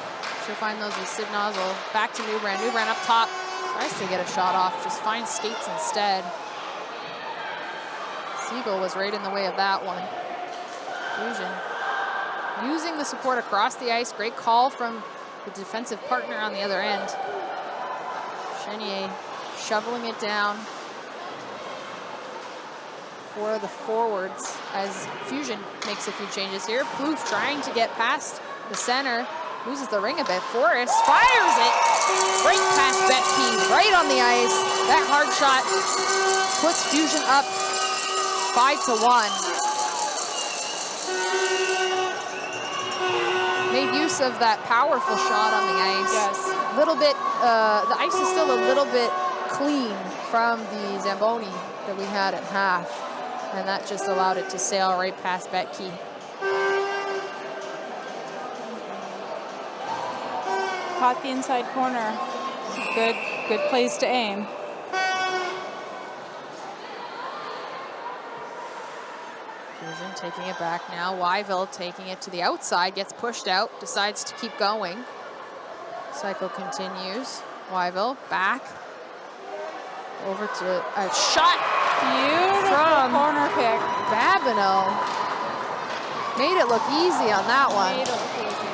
She'll find those with Sid Nozzle. Back to Newbrand. Newbrand up top. Tries to get a shot off, just finds skates instead. Siegel was right in the way of that one. Fusion using the support across the ice. Great call from the defensive partner on the other end. Chenier shoveling it down for the forwards as Fusion makes a few changes here. Plouffe trying to get past the center, loses the ring a bit. Forrest fires it right past Betke, right on the ice. That hard shot puts Fusion up 5-1. Made use of that powerful shot on the ice. Yes. Little bit, the ice is still a little bit clean from the Zamboni that we had at half. And that just allowed it to sail right past Betke. Caught the inside corner. Good place to aim. Fusion taking it back now. Wyville taking it to the outside, gets pushed out, decides to keep going. Cycle continues. Wyville back. Over to a shot. Beautiful from corner kick. Babineau. Made it look easy on that one. Made it look easy.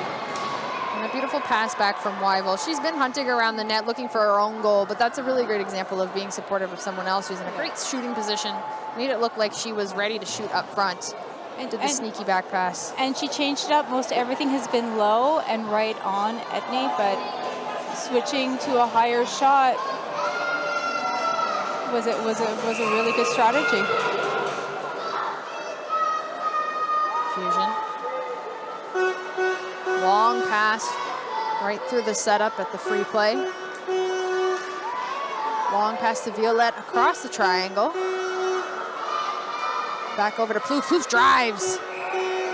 And a beautiful pass back from Wyville. She's been hunting around the net looking for her own goal, but that's a really great example of being supportive of someone else who's in a great shooting position. Made it look like she was ready to shoot up front. And did the sneaky back pass. And she changed it up. Most everything has been low and right on Etne, but switching to a higher shot was a really good strategy. Fusion. Long pass right through the setup at the free play. Long pass to Violette across the triangle. Back over to Plouffe. Plouffe drives.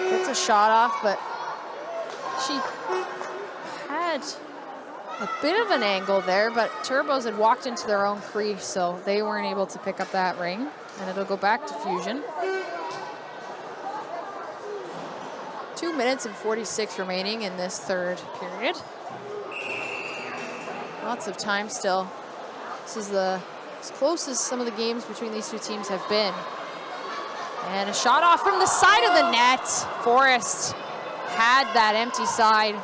Gets a shot off, but she had a bit of an angle there, but Turbos had walked into their own crease, so they weren't able to pick up that ring, and it'll go back to Fusion. 2 minutes and 46 remaining in this third period. Lots of time still. This is as close as some of the games between these two teams have been. And a shot off from the side of the net. Forrest had that empty side.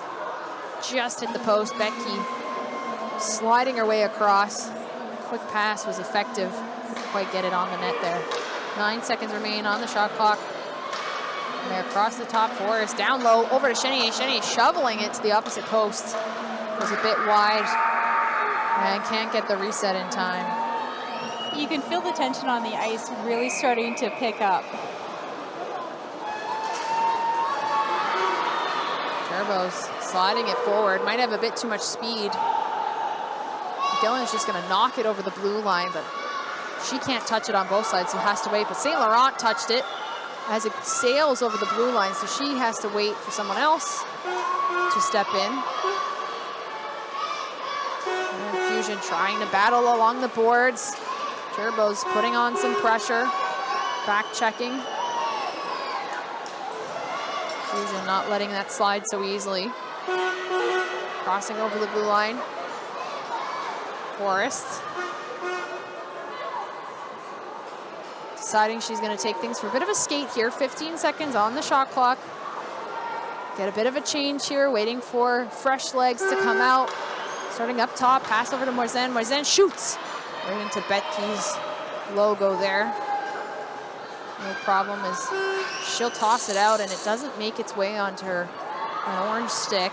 Just hit the post. Becky sliding her way across. Quick pass was effective. Couldn't quite get it on the net there. 9 seconds remain on the shot clock. And they're across the top. Forrest down low over to Chenier. Chenier shoveling it to the opposite post. Was a bit wide and can't get the reset in time. You can feel the tension on the ice really starting to pick up. Turbos sliding it forward. Might have a bit too much speed. Gillen's just going to knock it over the blue line, but she can't touch it on both sides, so has to wait. But St. Laurent touched it as it sails over the blue line, so she has to wait for someone else to step in. And Fusion trying to battle along the boards. Turbos putting on some pressure, back checking. Fusion not letting that slide so easily. Crossing over the blue line. Forrest. Deciding she's going to take things for a bit of a skate here. 15 seconds on the shot clock. Get a bit of a change here, waiting for fresh legs to come out. Starting up top, pass over to Moisin. Moisin shoots. Right into Betke's logo there. No problem as she'll toss it out and it doesn't make its way onto an orange stick.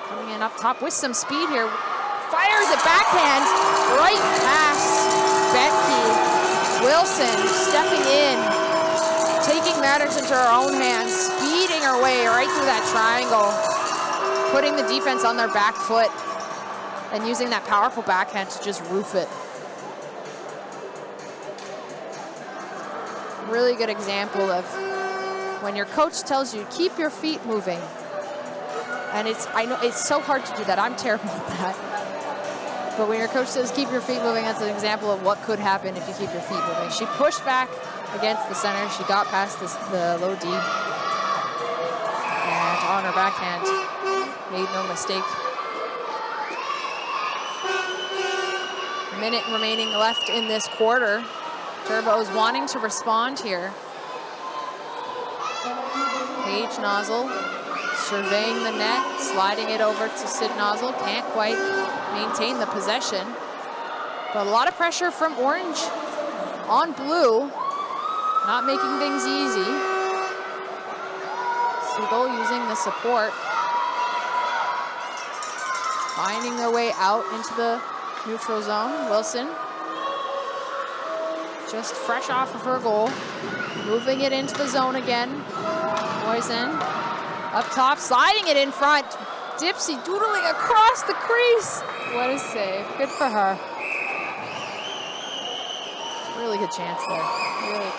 Coming in up top with some speed here. Fires it backhand right past Betke. Wilson stepping in, taking matters into her own hands, speeding her way right through that triangle. Putting the defense on their back foot and using that powerful backhand to just roof it. Really good example of when your coach tells you, keep your feet moving. And I know it's so hard to do that. I'm terrible at that. But when your coach says, keep your feet moving, that's an example of what could happen if you keep your feet moving. She pushed back against the center. She got past the low D. And on her backhand, made no mistake. Minute remaining left in this quarter. Turbos wanting to respond here. Paige Nozzle surveying the net, sliding it over to Sid Nozzle. Can't quite maintain the possession. But a lot of pressure from Orange on Blue. Not making things easy. Siegel using the support. Finding their way out into the neutral zone. Wilson, just fresh off of her goal. Moving it into the zone again. Moisin, up top, sliding it in front. Dipsy doodling across the crease. What a save. Good for her. Really good chance there. Really.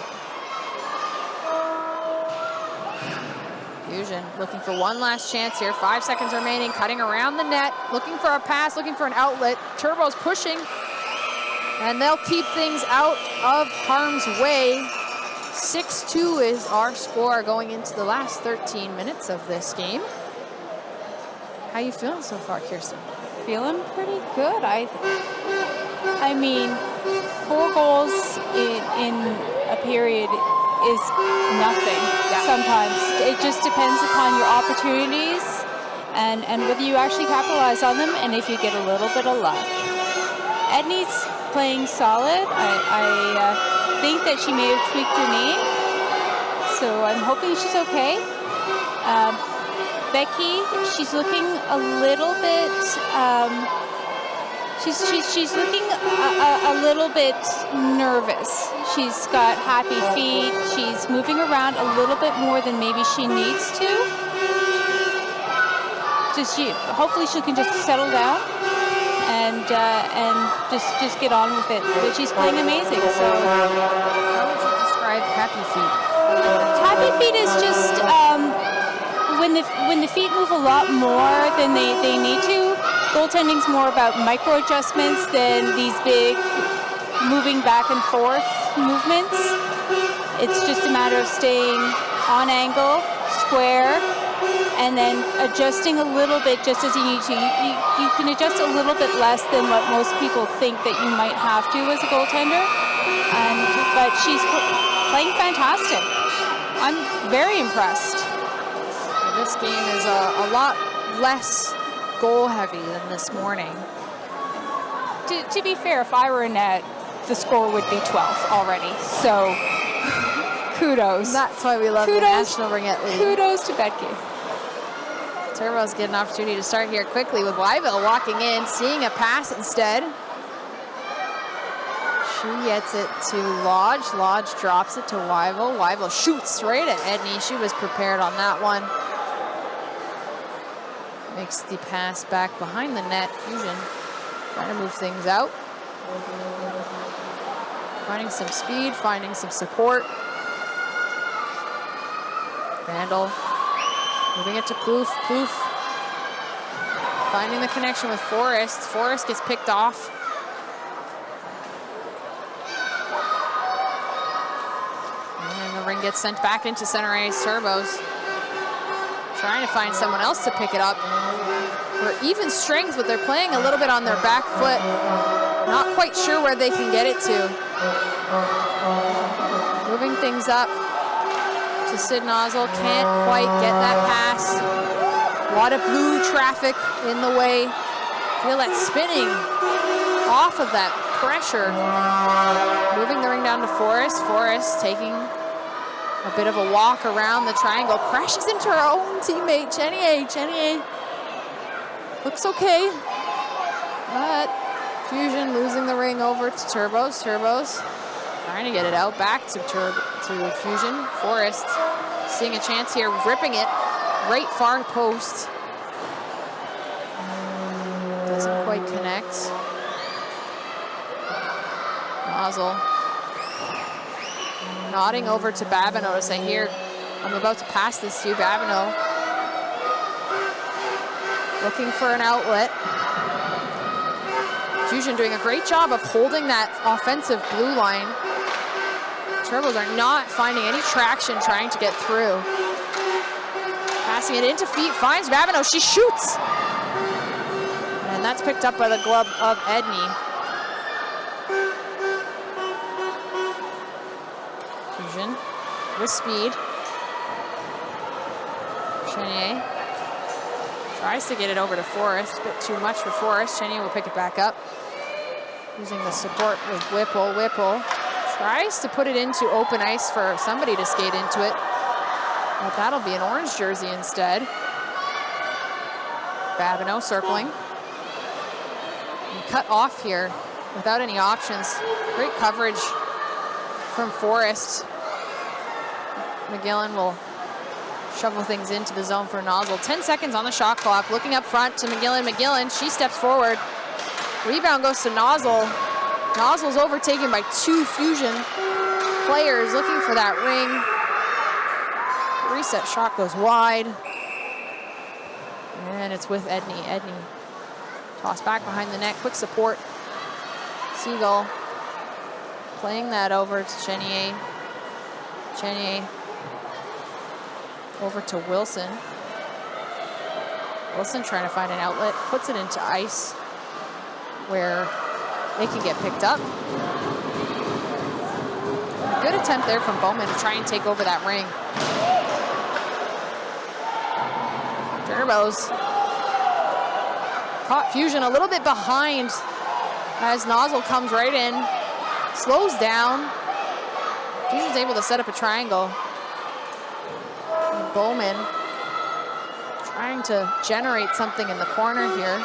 Fusion looking for one last chance here. 5 seconds remaining, cutting around the net, looking for a pass, looking for an outlet. Turbos pushing, and they'll keep things out of harm's way. 6-2 is our score going into the last 13 minutes of this game. How you feeling so far, Kirsten? Feeling pretty good. I mean, 4 goals in a period is nothing. Sometimes it just depends upon your opportunities and whether you actually capitalize on them and if you get a little bit of luck. Edney's playing solid. I think that she may have tweaked her knee, so I'm hoping she's okay. Becky, she's looking a little bit. She's looking a little bit nervous. She's got happy feet. She's moving around a little bit more than maybe she needs to. hopefully she can just settle down and just get on with it. But she's playing amazing. So How would you describe Happy Feet? Happy Feet is just when the feet move a lot more than they need to. Goaltending's more about micro adjustments than these big moving back and forth movements. It's just a matter of staying on angle, square, and then adjusting a little bit just as you need to. You can adjust a little bit less than what most people think that you might have to as a goaltender. But she's playing fantastic. I'm very impressed. This game is a lot less goal heavy than this morning. To be fair, if I were in net, the score would be 12 already. So kudos. That's why we love the National Ringette League. Kudos to Becky. Turbos get an opportunity to start here quickly with Wyville walking in, seeing a pass instead. She gets it to Lodge. Lodge drops it to Wyville. Wyville shoots right at Edney. She was prepared on that one. Makes the pass back behind the net. Fusion trying to move things out. Finding some speed, finding some support. Randall moving it to Plouffe. Plouffe finding the connection with Forrest. Forrest gets picked off. And the ring gets sent back into center ice. Turbos trying to find someone else to pick it up. We're even strength, but they're playing a little bit on their back foot. Not quite sure where they can get it to. Moving things up to Sid Nozzle. Can't quite get that pass. A lot of blue traffic in the way. Feel that spinning off of that pressure. Moving the ring down to Forrest. Forrest taking a bit of a walk around the triangle. Crashes into her own teammate, Chenier. Chenier looks okay, but Fusion losing the ring over to Turbos. Turbos trying to get it out back to Fusion. Forrest seeing a chance here, ripping it right far post. Doesn't quite connect. Nozzle nodding over to Babineau to say, here, I'm about to pass this to you, Babineau. Looking for an outlet. Fusion doing a great job of holding that offensive blue line. Turbos are not finding any traction trying to get through. Passing it into feet, finds Babineau, she shoots! And that's picked up by the glove of Edney. Fusion with speed. Chenier tries to get it over to Forrest, a bit too much for Forrest. Chenier will pick it back up. Using the support with Whipple. Whipple tries to put it into open ice for somebody to skate into it. But that'll be an orange jersey instead. Babineau circling. And cut off here without any options. Great coverage from Forrest. McGillen will shovel things into the zone for Nozzle. 10 seconds on the shot clock. Looking up front to McGillen. McGillen, she steps forward. Rebound goes to Nozzle. Nozzle's overtaken by two Fusion players looking for that ring. Reset shot goes wide. And it's with Edney. Edney tossed back behind the net. Quick support. Seagull playing that over to Chenier. Chenier over to Wilson. Wilson trying to find an outlet. Puts it into ice where they can get picked up. A good attempt there from Bowman to try and take over that ring. Turbos caught Fusion a little bit behind as Nozzle comes right in, slows down. Fusion's able to set up a triangle. And Bowman trying to generate something in the corner here.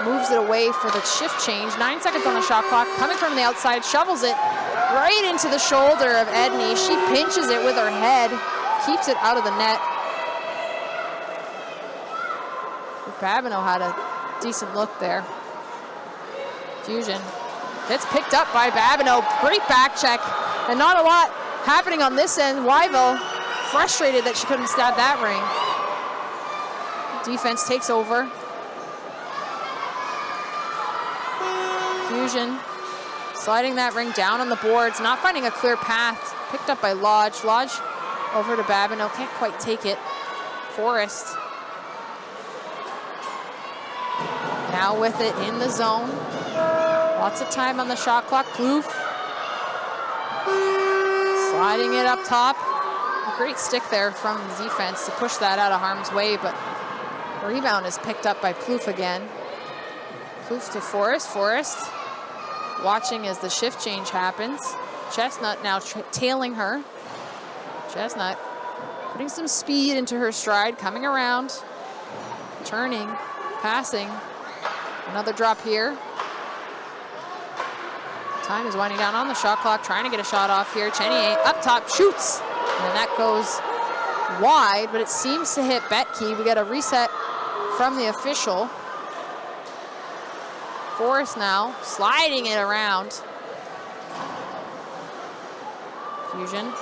Moves it away for the shift change. 9 seconds on the shot clock. Coming from the outside, shovels it right into the shoulder of Edney. She pinches it with her head, keeps it out of the net. Babineau had a decent look there. Fusion gets picked up by Babineau. Great back check, and not a lot happening on this end. Wyville frustrated that she couldn't stab that ring. Defense takes over. Fusion sliding that ring down on the boards, not finding a clear path. Picked up by Lodge. Lodge over to Babineau, can't quite take it. Forrest now with it in the zone. Lots of time on the shot clock. Plouffe sliding it up top. A great stick there from the defense to push that out of harm's way, but rebound is picked up by Plouffe again. Plouffe to Forrest. Forrest watching as the shift change happens. Chestnut now tailing her. Chestnut putting some speed into her stride, coming around, turning, passing. Another drop here. Time is winding down on the shot clock, trying to get a shot off here. Chenier up top, shoots, and that goes wide, but it seems to hit Betke. We get a reset from the official. Forrest now sliding it around. Fusion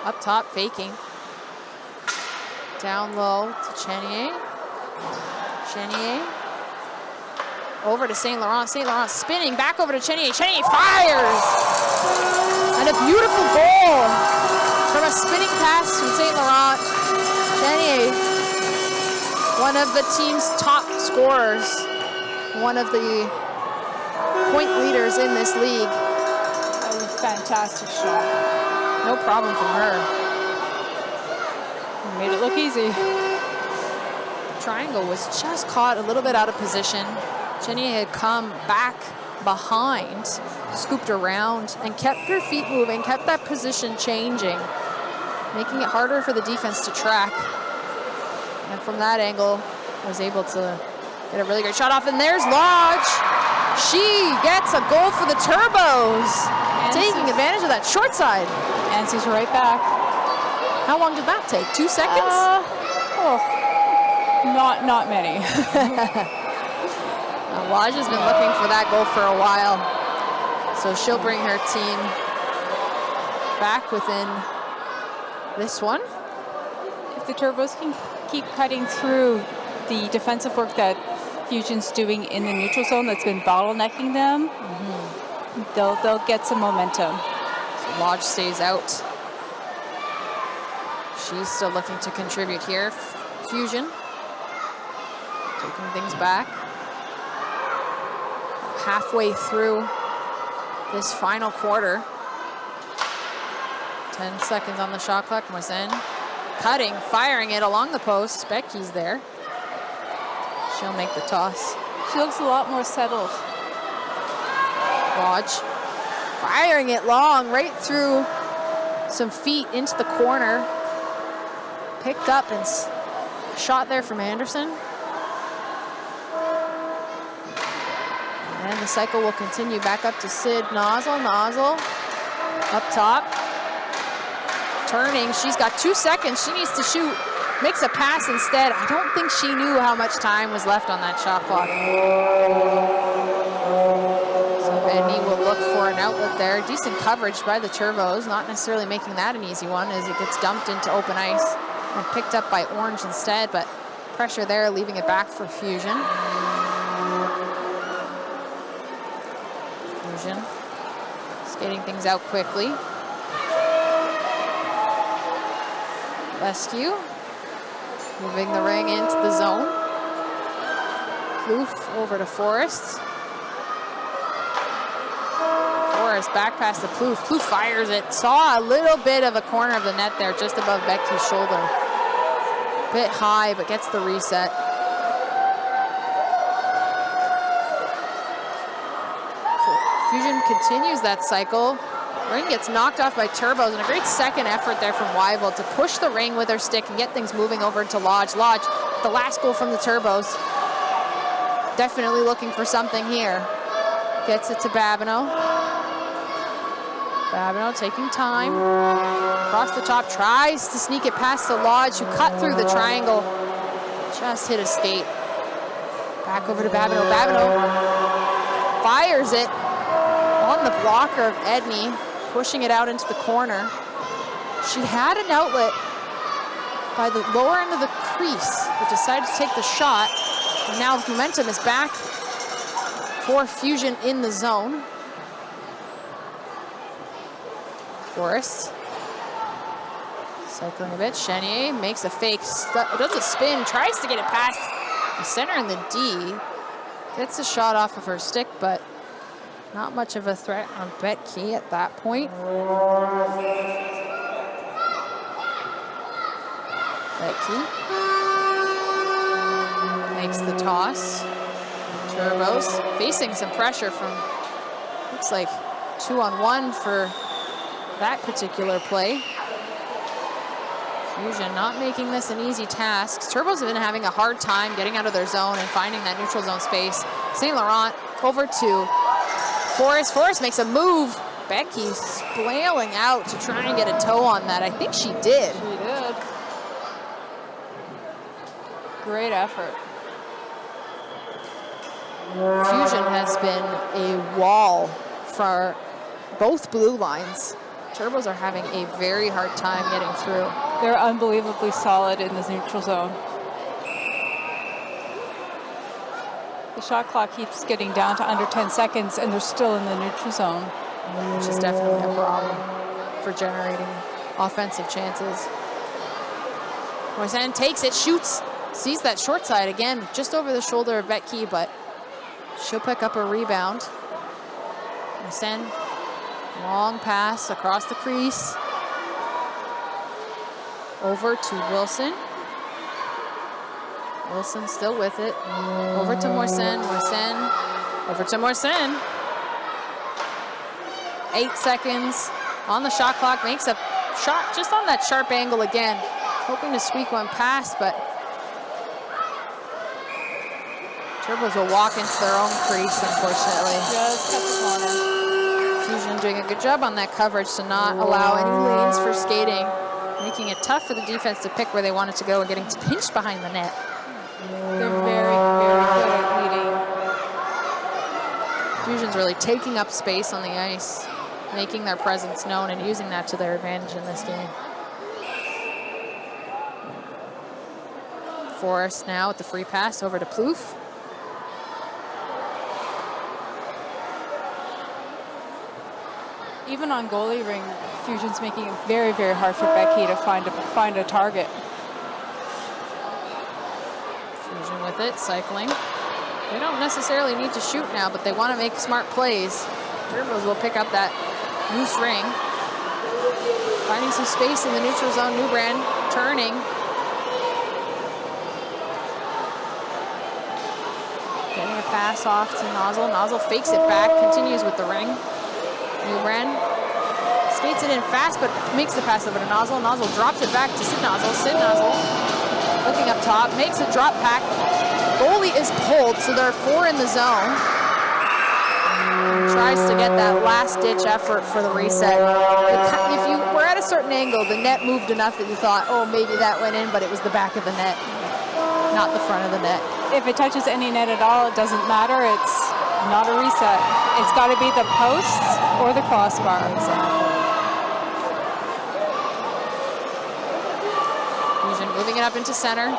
up top, faking. Down low to Chenier. Chenier over to St. Laurent. St. Laurent spinning back over to Chenier. Chenier fires! And a beautiful goal from a spinning pass from St. Laurent. Chenier, one of the team's top scorers, one of the point leaders in this league. That was a fantastic shot. No problem from her. Made it look easy. Triangle was just caught a little bit out of position. Chenier had come back behind, scooped around, and kept her feet moving, kept that position changing, making it harder for the defense to track. And from that angle, was able to get a really great shot off. And there's Lodge. She gets a goal for the Turbos, taking advantage of that short side. And she's right back. How long did that take? 2 seconds? Not many. Lodge has been looking for that goal for a while, so she'll bring her team back within this one. If the Turbos can keep cutting through the defensive work that Fusion's doing in the neutral zone that's been bottlenecking them, they'll get some momentum. Lodge stays out. She's still looking to contribute here. Fusion taking things back. Halfway through this final quarter. 10 seconds on the shot clock. Moisen cutting, firing it along the post. Becky's there. She'll make the toss. She looks a lot more settled. Lodge firing it long, right through some feet into the corner. Picked up and shot there from Anderson. And the cycle will continue back up to Sid Nozzle. Nozzle up top. Turning, she's got 2 seconds. She needs to shoot. Makes a pass instead. I don't think she knew how much time was left on that shot clock. So Benny will look for an outlet there. Decent coverage by the Turbos. Not necessarily making that an easy one as it gets dumped into open ice and picked up by Orange instead, but pressure there, leaving it back for Fusion. Fusion skating things out quickly. Rescue. Moving the ring into the zone. Plouffe over to Forrest. Forrest back past the Plouffe. Plouffe fires it. Saw a little bit of a corner of the net there just above Becky's shoulder. Bit high, but gets the reset. Fusion continues that cycle. Ring gets knocked off by Turbos, and a great second effort there from Wyville to push the ring with her stick and get things moving over to Lodge. Lodge, the last goal from the Turbos. Definitely looking for something here. Gets it to Babineau. Babineau taking time. Across the top, tries to sneak it past the Lodge, who cut through the triangle. Just hit a skate. Back over to Babineau. Babineau fires it on the blocker of Edney, pushing it out into the corner. She had an outlet by the lower end of the crease, but decided to take the shot. And now the momentum is back for Fusion in the zone. Forrest cycling a bit. Chenier makes a fake, does a spin, tries to get it past the center and the D. Gets a shot off of her stick, but not much of a threat on Betke at that point. Betke makes the toss. Turbos facing some pressure from, looks like 2-on-1 for that particular play. Fusion not making this an easy task. Turbos have been having a hard time getting out of their zone and finding that neutral zone space. St. Laurent over to Forrest. Forrest makes a move. Becky splailing out to try and get a toe on that. I think she did. She did. Great effort. Fusion has been a wall for both blue lines. Turbos are having a very hard time getting through. They're unbelievably solid in this neutral zone. The shot clock keeps getting down to under 10 seconds and they're still in the neutral zone. Which is definitely a problem for generating offensive chances. Moisin takes it, shoots, sees that short side again, just over the shoulder of Betke, but she'll pick up a rebound. Moisin, long pass across the crease. Over to Wilson. Wilson still with it. Over to Moisin. Moisin. Over to Moisin. 8 seconds on the shot clock. Makes a shot just on that sharp angle again. Hoping to squeak one past, but Turbos will walk into their own crease, unfortunately. Just cut the corner. Fusion doing a good job on that coverage to not allow any lanes for skating, making it tough for the defense to pick where they wanted to go and getting pinched behind the net. They're very, very good at leading. Fusion's really taking up space on the ice, making their presence known and using that to their advantage in this game. Forrest now with the free pass over to Plouffe. Even on goalie ring, Fusion's making it very, very hard for Becky to find a target. Fusion with it, cycling. They don't necessarily need to shoot now, but they want to make smart plays. Turbos will pick up that loose ring. Finding some space in the neutral zone. Newbrand turning. Getting a pass off to Nozzle. Nozzle fakes it back, continues with the ring. Newbrand skates it in fast, but makes the pass over to Nozzle. Nozzle drops it back to Sid Nozzle. Sid Nozzle looking up top, makes a drop pack. Goalie is pulled, so there are 4 in the zone. Tries to get that last-ditch effort for the reset. If you were at a certain angle, the net moved enough that you thought, oh, maybe that went in, but it was the back of the net, not the front of the net. If it touches any net at all, it doesn't matter. It's not a reset. It's got to be the posts or the crossbar. Exactly. Fusion moving it up into center.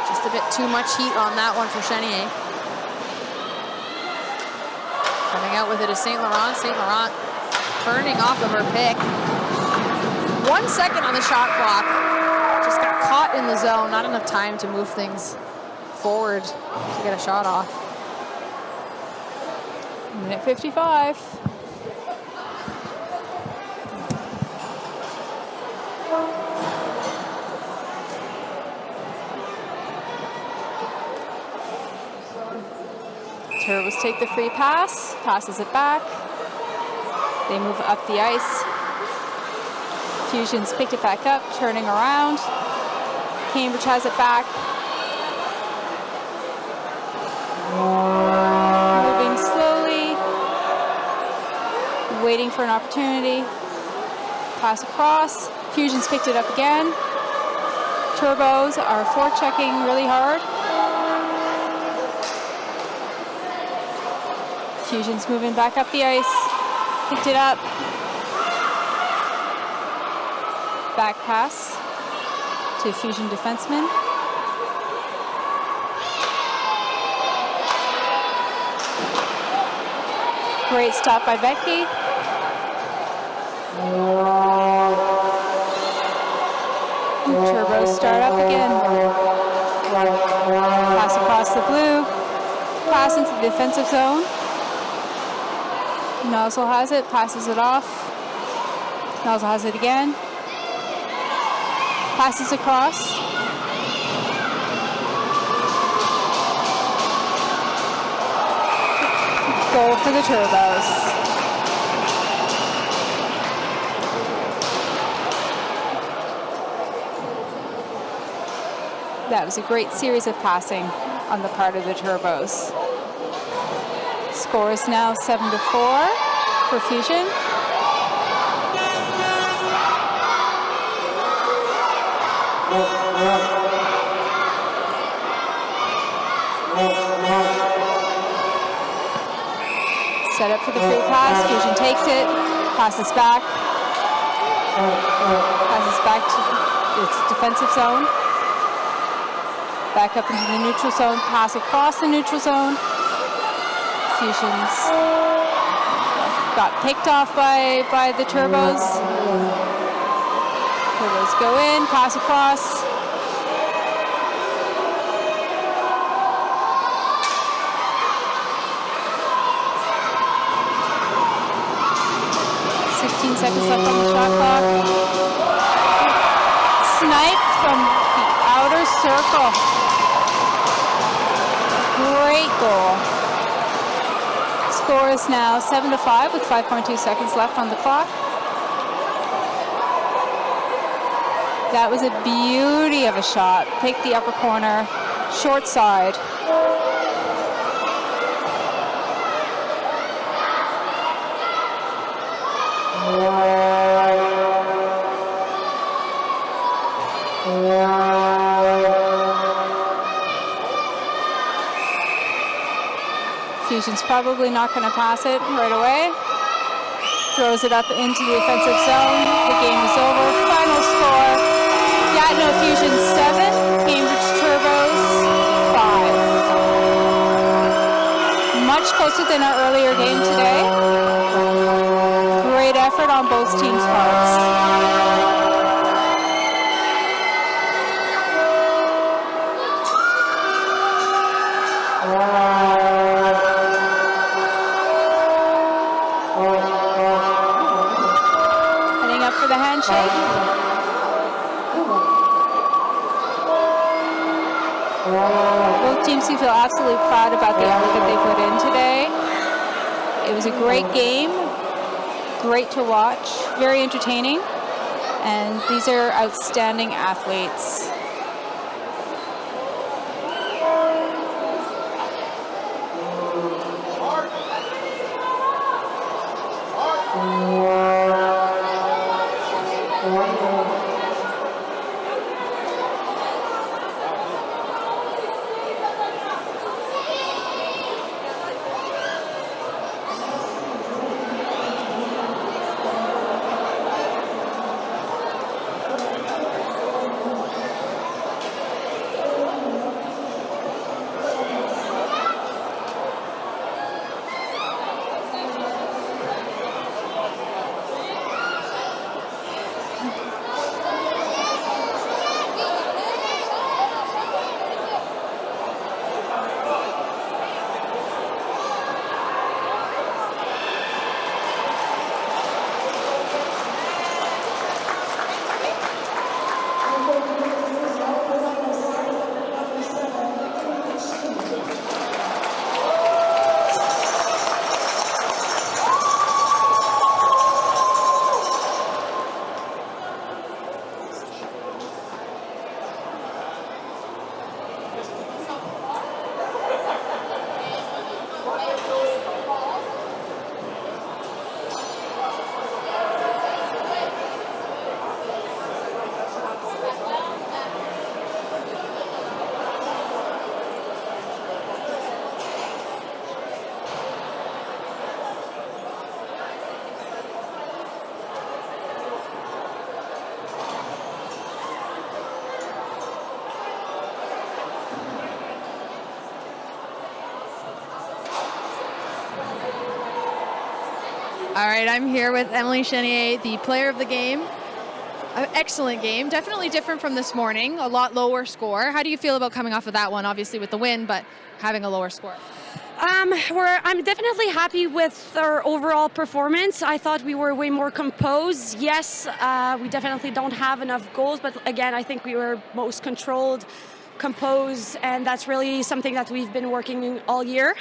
Just a bit too much heat on that one for Chenier. Coming out with it is St. Laurent. St. Laurent turning off of her pick. 1 second on the shot clock. Just got caught in the zone. Not enough time to move things forward to get a shot off. Minute 55. Turbos take the free pass, passes it back. They move up the ice. Fusion's picked it back up, turning around. Cambridge has it back. Moving slowly. Waiting for an opportunity. Pass across. Fusion's picked it up again. Turbos are forechecking really hard. Fusion's moving back up the ice. Picked it up. Back pass to Fusion defenseman. Great stop by Becky. Turbos start up again. Pass across the blue. Pass into the defensive zone. Nozzle has it, passes it off. Nozzle has it again. Passes across. Goal for the Turbos. That was a great series of passing on the part of the Turbos. Score is now 7-4 for Fusion. Set up for the free pass. Fusion takes it, passes back. Passes back to its defensive zone. Back up into the neutral zone, pass across the neutral zone. Fusion's got picked off by the Turbos. Turbos go in, pass across. Seconds left on the shot clock. Snipe from the outer circle. Great goal. Score is now 7-5 with 5.2 seconds left on the clock. That was a beauty of a shot. Pick the upper corner, short side. Fusion's probably not going to pass it right away. Throws it up into the offensive zone. The game is over. Final score, Gatineau Fusion 7, Cambridge Turbos 5. Much closer than our earlier game today. Great effort on both teams' parts. Both teams can feel absolutely proud about the effort that they put in today. It was a great game, great to watch, very entertaining, and these are outstanding athletes. All right, I'm here with Emily Chenier, the player of the game. An excellent game, definitely different from this morning, a lot lower score. How do you feel about coming off of that one, obviously with the win, but having a lower score? I'm definitely happy with our overall performance. I thought we were way more composed. Yes, we definitely don't have enough goals, but again, I think we were most controlled, composed, and that's really something that we've been working all year.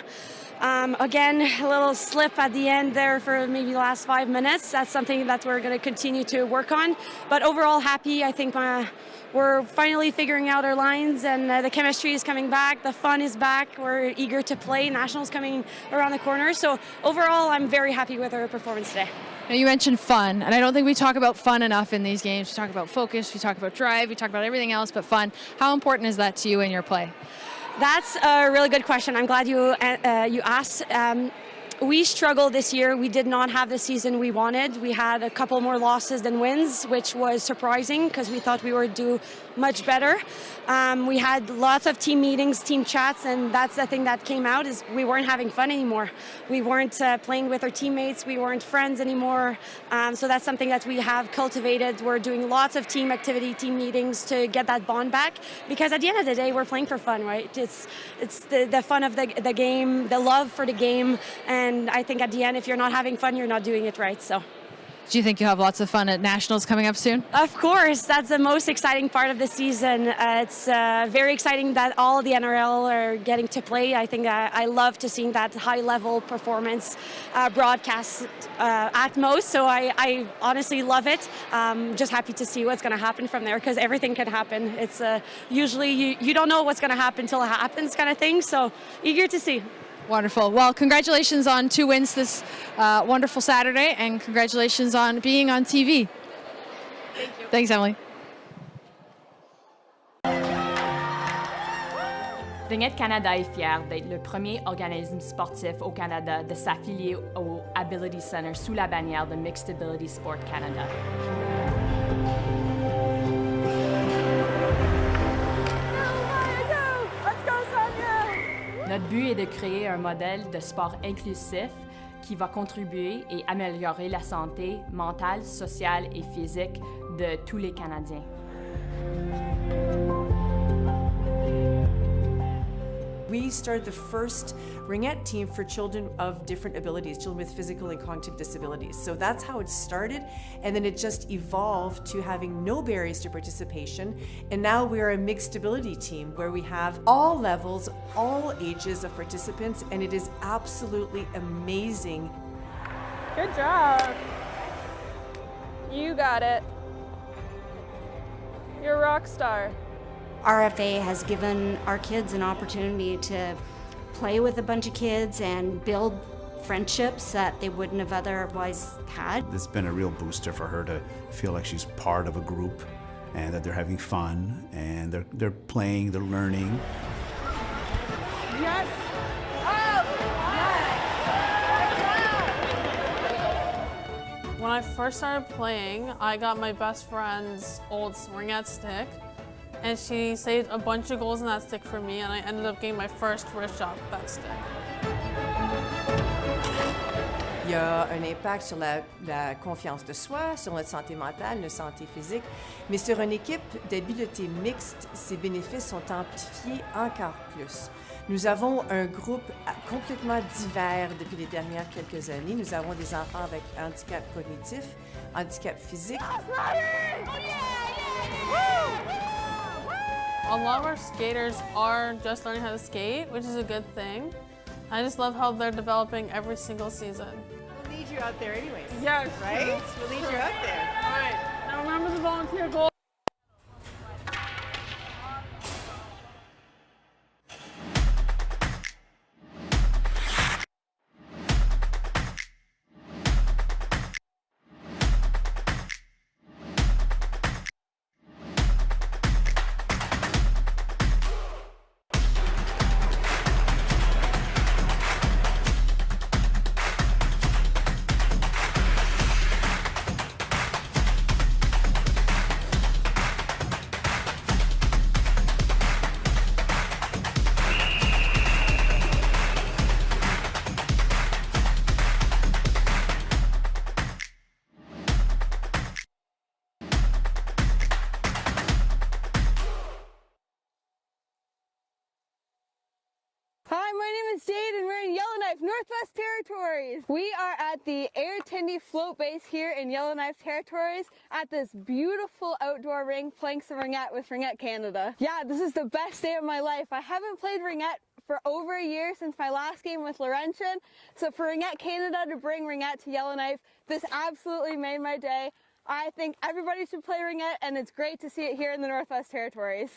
Again, a little slip at the end there for maybe the last 5 minutes. That's something that we're going to continue to work on. But overall, happy. I think we're finally figuring out our lines, and the chemistry is coming back. The fun is back. We're eager to play. Nationals coming around the corner. So overall, I'm very happy with our performance today. Now you mentioned fun, and I don't think we talk about fun enough in these games. We talk about focus, we talk about drive, we talk about everything else but fun. How important is that to you in your play? That's a really good question. I'm glad you asked. We struggled this year. We did not have the season we wanted. We had a couple more losses than wins, which was surprising because we thought we would do much better. We had lots of team meetings, team chats, and that's the thing that came out is we weren't having fun anymore. We weren't playing with our teammates. We weren't friends anymore. So that's something that we have cultivated. We're doing lots of team activity, team meetings to get that bond back because at the end of the day, we're playing for fun, right? It's the fun of the game, the love for the game, and I think at the end, if you're not having fun, you're not doing it right. So. Do you think you'll have lots of fun at Nationals coming up soon? Of course, that's the most exciting part of the season. It's very exciting that all the NRL are getting to play. I think I love to see that high-level performance broadcast at most, so I honestly love it. Just happy to see what's going to happen from there because everything can happen. It's usually you don't know what's going to happen until it happens kind of thing, so eager to see. Wonderful. Well, congratulations on 2 wins this wonderful Saturday, and congratulations on being on TV. Thank you. Thanks, Emily. Ringette Canada est fier d'être le premier organisme sportif au Canada de s'affilier au Ability Center sous la bannière de Mixed Ability Sport Canada. Notre but est de créer un modèle de sport inclusif qui va contribuer et améliorer la santé mentale, sociale et physique de tous les Canadiens. We started the first ringette team for children of different abilities, children with physical and cognitive disabilities. So that's how it started, and then it just evolved to having no barriers to participation. And now we're a mixed ability team where we have all levels, all ages of participants, and it is absolutely amazing. Good job. You got it. You're a rock star. RFA has given our kids an opportunity to play with a bunch of kids and build friendships that they wouldn't have otherwise had. It's been a real booster for her to feel like she's part of a group and that they're having fun and they're playing, they're learning. Yes. When I first started playing, I got my best friend's old ringette stick, and she saved a bunch of goals in that stick for me, and I ended up getting my first wrist job with that stick. Il y a un impact sur la confiance de soi, sur notre santé mentale, notre santé physique. Mais sur une équipe d'habileté mixte, ces bénéfices sont amplifiés encore plus. Nous avons un groupe complètement divers depuis les dernières quelques années. Nous avons des enfants avec handicap cognitif, handicap physique. A lot of our skaters are just learning how to skate, which is a good thing. I just love how they're developing every single season. We'll need you out there anyways. Yes. Right? We'll need you out there. All right. Now remember the volunteer goal. Hi, my name is Jade and we're in Yellowknife, Northwest Territories. We are at the Air Tindy float base here in Yellowknife Territories at this beautiful outdoor rink playing some ringette with Ringette Canada. Yeah, this is the best day of my life. I haven't played ringette for over a year since my last game with Laurentian. So for Ringette Canada to bring ringette to Yellowknife, this absolutely made my day. I think everybody should play ringette and it's great to see it here in the Northwest Territories.